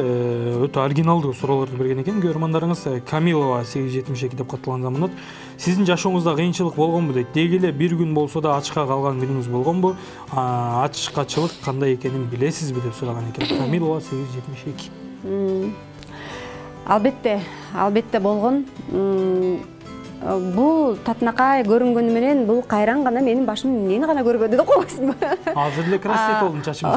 A: Өтө оригиналдуу суроолорду берген экен көрөрмандарыңыз. Камилова 872 деп катталган заманат. Сиздин жашооңузда кыйынчылык болгонбу дейт. Деги эле бир күн болсо да ачка калган күнүңүз болгонбу? Ачкачылык кандай экенин билесизби деп сураган экен. Камилова 872. Албетте болгон. Бул татынакай көрүнгөнү менен бул кайран гана менин башым эмнени гана көрбөдү деп койбойсузбу? Азыр эле красивет болдум чачым.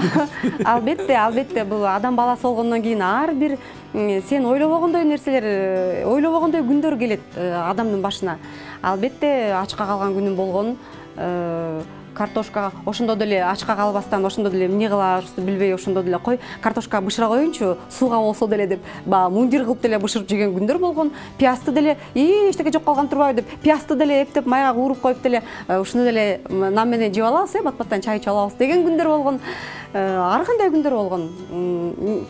B: Албетте бул адам баласы болгондон кийин ар бир сен ойлобогондой нерселер, ойлобогондой күндөр келет адамдын башына. Албетте ачка калган күнүм болгон. Картошка ошондо деле ачка калбастан, ошондо деле эмне кылабызды билбей, ошондо деле кой картошка бышыра коеюнчу, сууга болсо деле деп, мундир кылып деле бышырып жеген күндөр болгон. Пиязды деле эчтеке жок калган турбайбы деп, пиязды деле эптеп майга кууруп коюп деле, ушуну деле нам менен жеп алабыз, бат-баттан чай ичип алабыз деген күндөр болгон. Ар кандай күндөр болгон.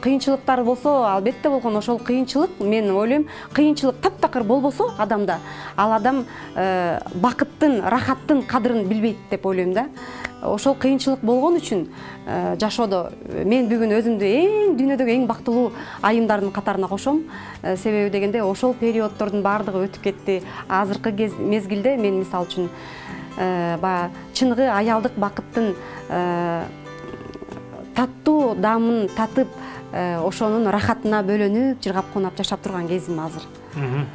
B: Кыйынчылыктар болсо, албетте болгон. Ошол кыйынчылык, мен ойлойм, кыйынчылык таптакыр болбосо адамда, ал адам бакыттын, рахаттын кадырын билбейт деп ойлойм да. Ошол кыйынчылык болгон үчүн жашоодо мен бүгүн өзүмдү дүйнөдөгү эң бактылуу айымдардын катарына кошом. Себеби дегенде ошол периоддордун баардыгы өтүп кетти. Азыркы мезгилде мен мисалы үчүн чыныгы аялдык бакыттын таттуу даамын татып, ошонун рахатына бөлөнүп, жыргап кунап жашап турган кезим азыр.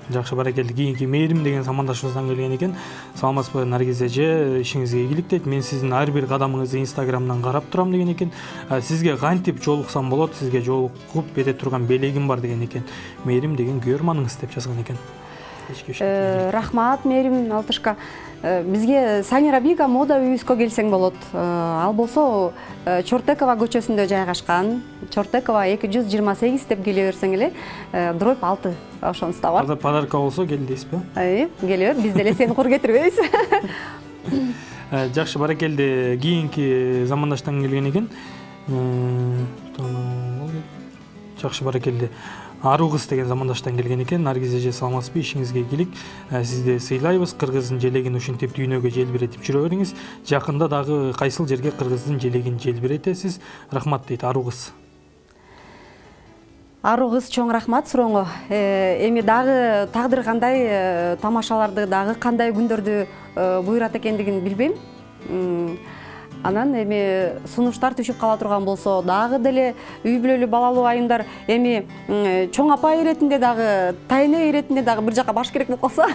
A: Жакшы, баракелде. Кийинки Мээрим деген замандашыбыздан келген экен. Саламатсызбы Наргиз эже, ишиңизге ийгилик дейт. Мен сиздин ар бир кадамыңызды Инстаграмдан карап турам деген экен. Сизге кантип жолуксам болот? Сизге жолугуп бере турган белегим бар деген экен. Мээрим деген көрөрманыңыз деп жазган экен.
B: Рахмат, Мээрим Алтышка. Бизге Санира Бига мода үйүскө келсең болот. Ал болсо Чортекова көчөсүндө жайгашкан. Чортекова 228 деп келе берсең эле, дробь 6 ошонусу бар.
A: Подарка болсо кел дейсизби?
B: Келе бер, биз деле сени кур кетирбейбиз.
A: Жакшы, баракелде. Кийинки замандаштан келген экен. Жакшы, баракелде. Аруу кыз деген замандаштан келген экен. Наргиз эже саламатсызбы? Ишиңизге ийгилик. Сизди сыйлайбыз. Кыргыздын желегин ушинтип дүйнөгө желбиретип жүрө бериңиз. Жакында дагы кайсыл жерге кыргыздын желегин желбиретесиз? Рахмат дейт аруу кыз.
B: Аруу кыз, чоң рахмат сурооңо. Эми дагы тагдыр кандай, тамашаларды дагы кандай күндөрдү буйрат экендигин билбейм. Анан эми сунуштар түшүп кала турган болсо, дагы деле үй бүлөлүү балалуу айымдар эми чоң апа иретинде дагы, тайне иретинде дагы бир жака баш керек болуп калса,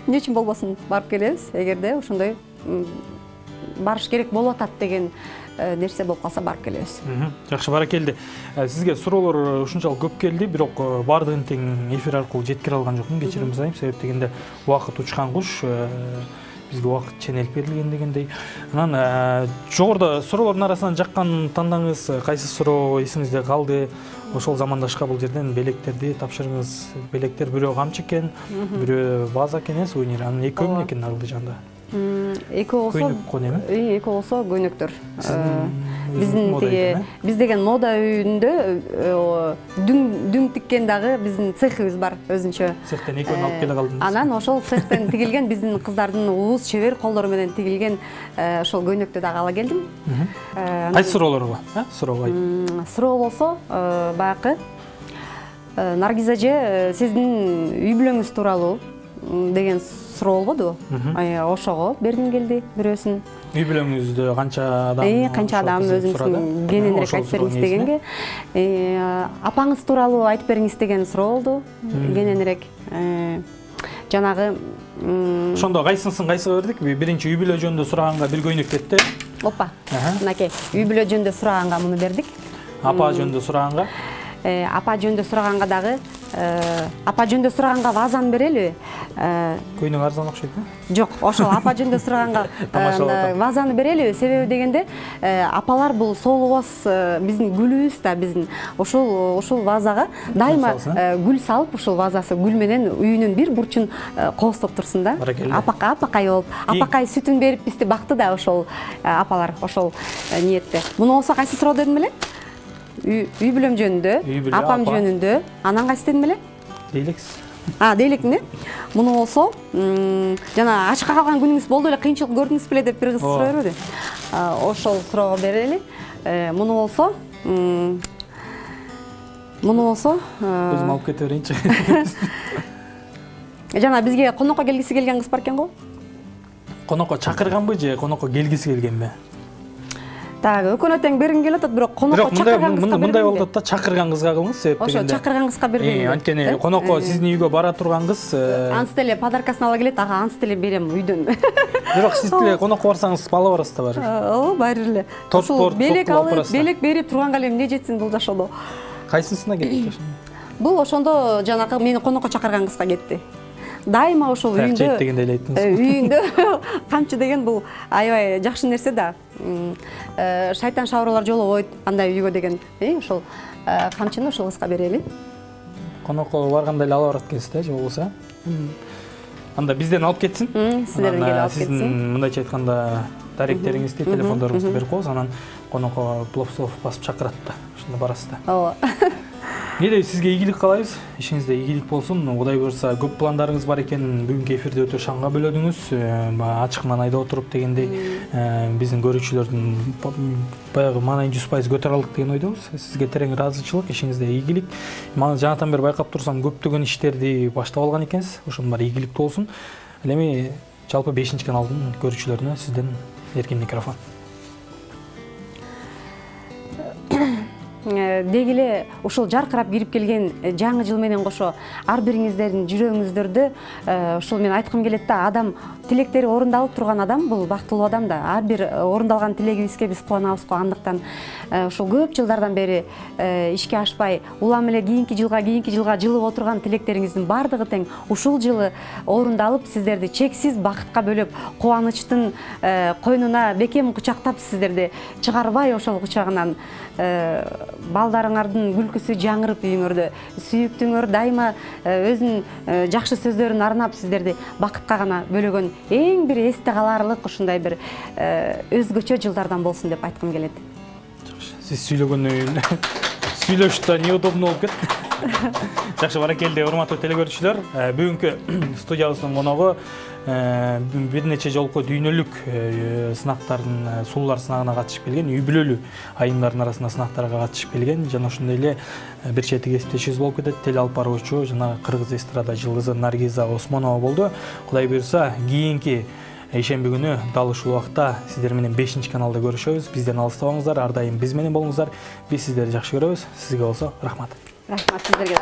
B: эмне үчүн болбосун, барып келебиз. Эгерде ошондой барыш керек болуп атат деген нерсе болуп калса, барып келебиз.
A: Жакшы, баракелди. Сизге суроолор ушунчалык көп келди, бирок баардыгын тең эфир аркылуу жеткире алган жокмун. Кечирим сурайм, себеп дегенде убакыт учкан куш. Бизге убакыт ченелип берилген дегендей. Анан жогоруда суроолордун арасынан жаккан тандаңыз кайсы суроо эсиңизде калды? Ошол замандашка бул жерден белектерди тапшырыңыз. Белектер бирөө камчы экен, бирөө ваза экен, сувенир. Анын экөө экен арылды жанда.
B: Экөө болсо, экөө болсо көйнөктөр. Биздин биз деген мода үйүндө дүң тиккен дагы биздин цехибиз бар өзүнчө.
A: Цехтен экөөнү алып келе калдыңыз.
B: Анан ошол цехтен тигилген биздин кыздардын ууз чебер колдору менен тигилген ошол көйнөктү дагы ала келдим.
A: Кайсы суроолор бар? Суроого.
B: Суроо болсо, баягы Наргиз эже, сиздин үй бүлөңүз тууралуу деген суроо болбоду? Ошого бергим келди бирөөсүн.
A: Үй бүлөңүздө канча адам?
B: Канча адам өзүңүздүн кененирээк айтып бериңиз дегенге. Апаңыз тууралуу айтып бериңиз деген суроо болду. Кененирээк жанагы
A: ошондо кайсысын кайсыга бердик? Биринчи үй бүлө жөнүндө сураганга бир көйнөк кетти.
B: Опа. Мынакей, үй бүлө жөнүндө сураганга муну бердик.
A: Апа жөнүндө сураганга?
B: Апа жөнүндө сураганга дагы апа жөнүндө сураганга вазаны берели.
A: Көйнөк арзан окшойт да?
B: Жок, ошол апа жөнүндө сураганга вазаны берели. Себеби дегенде апалар бул соолубас биздин гүлүбүз да, биздин ушул вазага дайыма гүл салып, ушул вазасы гүл менен үйүнүн бир бурчун коостоп турсун да. Апакай болуп, апакай сүтүн берип бизди бакты да ошол апалар, ошол ниетте. Муну болсо кайсы суроо дедим эле? Үй бүлөм жөнүндө, апам жөнүндө, анан кайсы дедим эле?
A: Дейлексиз.
B: Дейлектин. Муну болсо, жана ачыкка калган күнүңүз болду эле, кыйынчылык көрдүңүз беле деп бир кыз суроо берди. Ошол суроого берели. Муну болсо,
A: өзүм алып кете берейинчи.
B: Жана бизге конокко келгиси келген кыз бар экен го?
A: Конокко чакырганбы же конокко келгиси келгенби?
B: Дагы экөөнө тең бергим келип атат, бирок конокко чакырган кызга берген.
A: Мындай болуп атат да, чакырган кызга кылыңыз, себеп дегенде.
B: Ошо чакырган кызга берген.
A: Анткени конокко сиздин үйгө бара турган кыз
B: ансы деле подаркасын ала келет, ага ансы деле берем үйдөн.
A: Бирок сиз деле конокко барсаңыз ала барасыз да баары.
B: Ооба, баары эле. Ушул белек алып, белек берип турганга эле эмне жетсин бул жашоодо?
A: Кайсысына кетти ошондо?
B: Бул ошондо жанагы мени конокко чакырган кызга кетти. Дайыма ошол үйүндө камчы деген бул аябай жакшы нерсе да. Шайтан шабырлар жолобойт андай үйгө деген. Ошол камчыны ошол кызга берели.
A: Конокко барганда эле ала барат экенсиз да, же болбосо? Анда бизден алып кетсин.
B: Сиздерден келип алып кетсин.
A: Сиздин мындайча айтканда даректериңизди, телефондоруңузду берип коебуз, анан конокко плов басып чакырат да. Ошондо барасыз да.
B: Ооба.
A: Эне сизге ийгилик каалайбыз. Ишиңизде ийгилик болсун. Кудай буйрса, көп пландарыңыз бар экен. Бүгүнкү эфирде өтө шаңга бөлөдүңүз. Ачык маанайда отуруп дегендей, биздин көрүүчүлөрдүн баягы маанайын 100% көтөрө алдык деген ойдобуз. Сизге терең ыраазычылык, ишиңизде ийгилик. Мага жанатан бери байкап турсам, көптөгөн иштерди баштап алган экенсиз. Ошонун баары ийгиликтүү болсун. Ал эми жалпы 5-каналдын көрүүчүлөрүнө сизден эркин микрофон.
B: Деги эле ушул жаркырап кирип келген жаңы жыл менен кошо ар бириңиздердин жүрөгүңүздөрдө ушул мен айткым келет да, адам тилектери орундалып турган адам бул бактылуу адам да. Ар бир орундалган тилегибизге биз кубанабыз го. Андыктан ушул көп жылдардан бери ишке ашпай, улам эле кийинки жылга жылып отурган тилектериңиздин баардыгы тең ушул жылы орундалып, сиздерди чексиз бакытка бөлөп, кубанычтын койнуна бекем кучактап, сиздерди чыгарбай ошол кучагынан балдарыңардын күлкүсү жаңырып үйүңөрдө, сүйүктүңөр дайыма өзүнүн жакшы сөздөрүн арнап, сиздерди бакытка гана бөлөгөн эң бир эсте калаарлык ушундай бир өзгөчө жылдардан болсун деп айткым келет.
A: Сиз сүйлөгөндөн кийин сүйлөшүп да неудобно болуп кетти. Жакшы, баракелде, урматтуу телекөрүүчүлөр. Бүгүнкү студиябыздын коногу бир нече жолку дүйнөлүк сынактардын сулуулар сынагына катышып келген, үй бүлөлүү айымдардын арасында сынактарга катышып келген жана ошондой эле бир чети кесиптешибиз болуп кетет. Теле алып баруучу жана кыргыз эстрада жылдызы Наргиза Осмонова болду. Кудай буйрса, кийинки ишемби күнү дал ушул убакта сиздер менен 5-каналда көрүшөбүз. Бизден алыстабаңыздар, ар дайым биз менен болуңуздар. Биз сиздерди жакшы көрөбүз. Сизге болсо рахмат.
B: Рахмат сиздерге.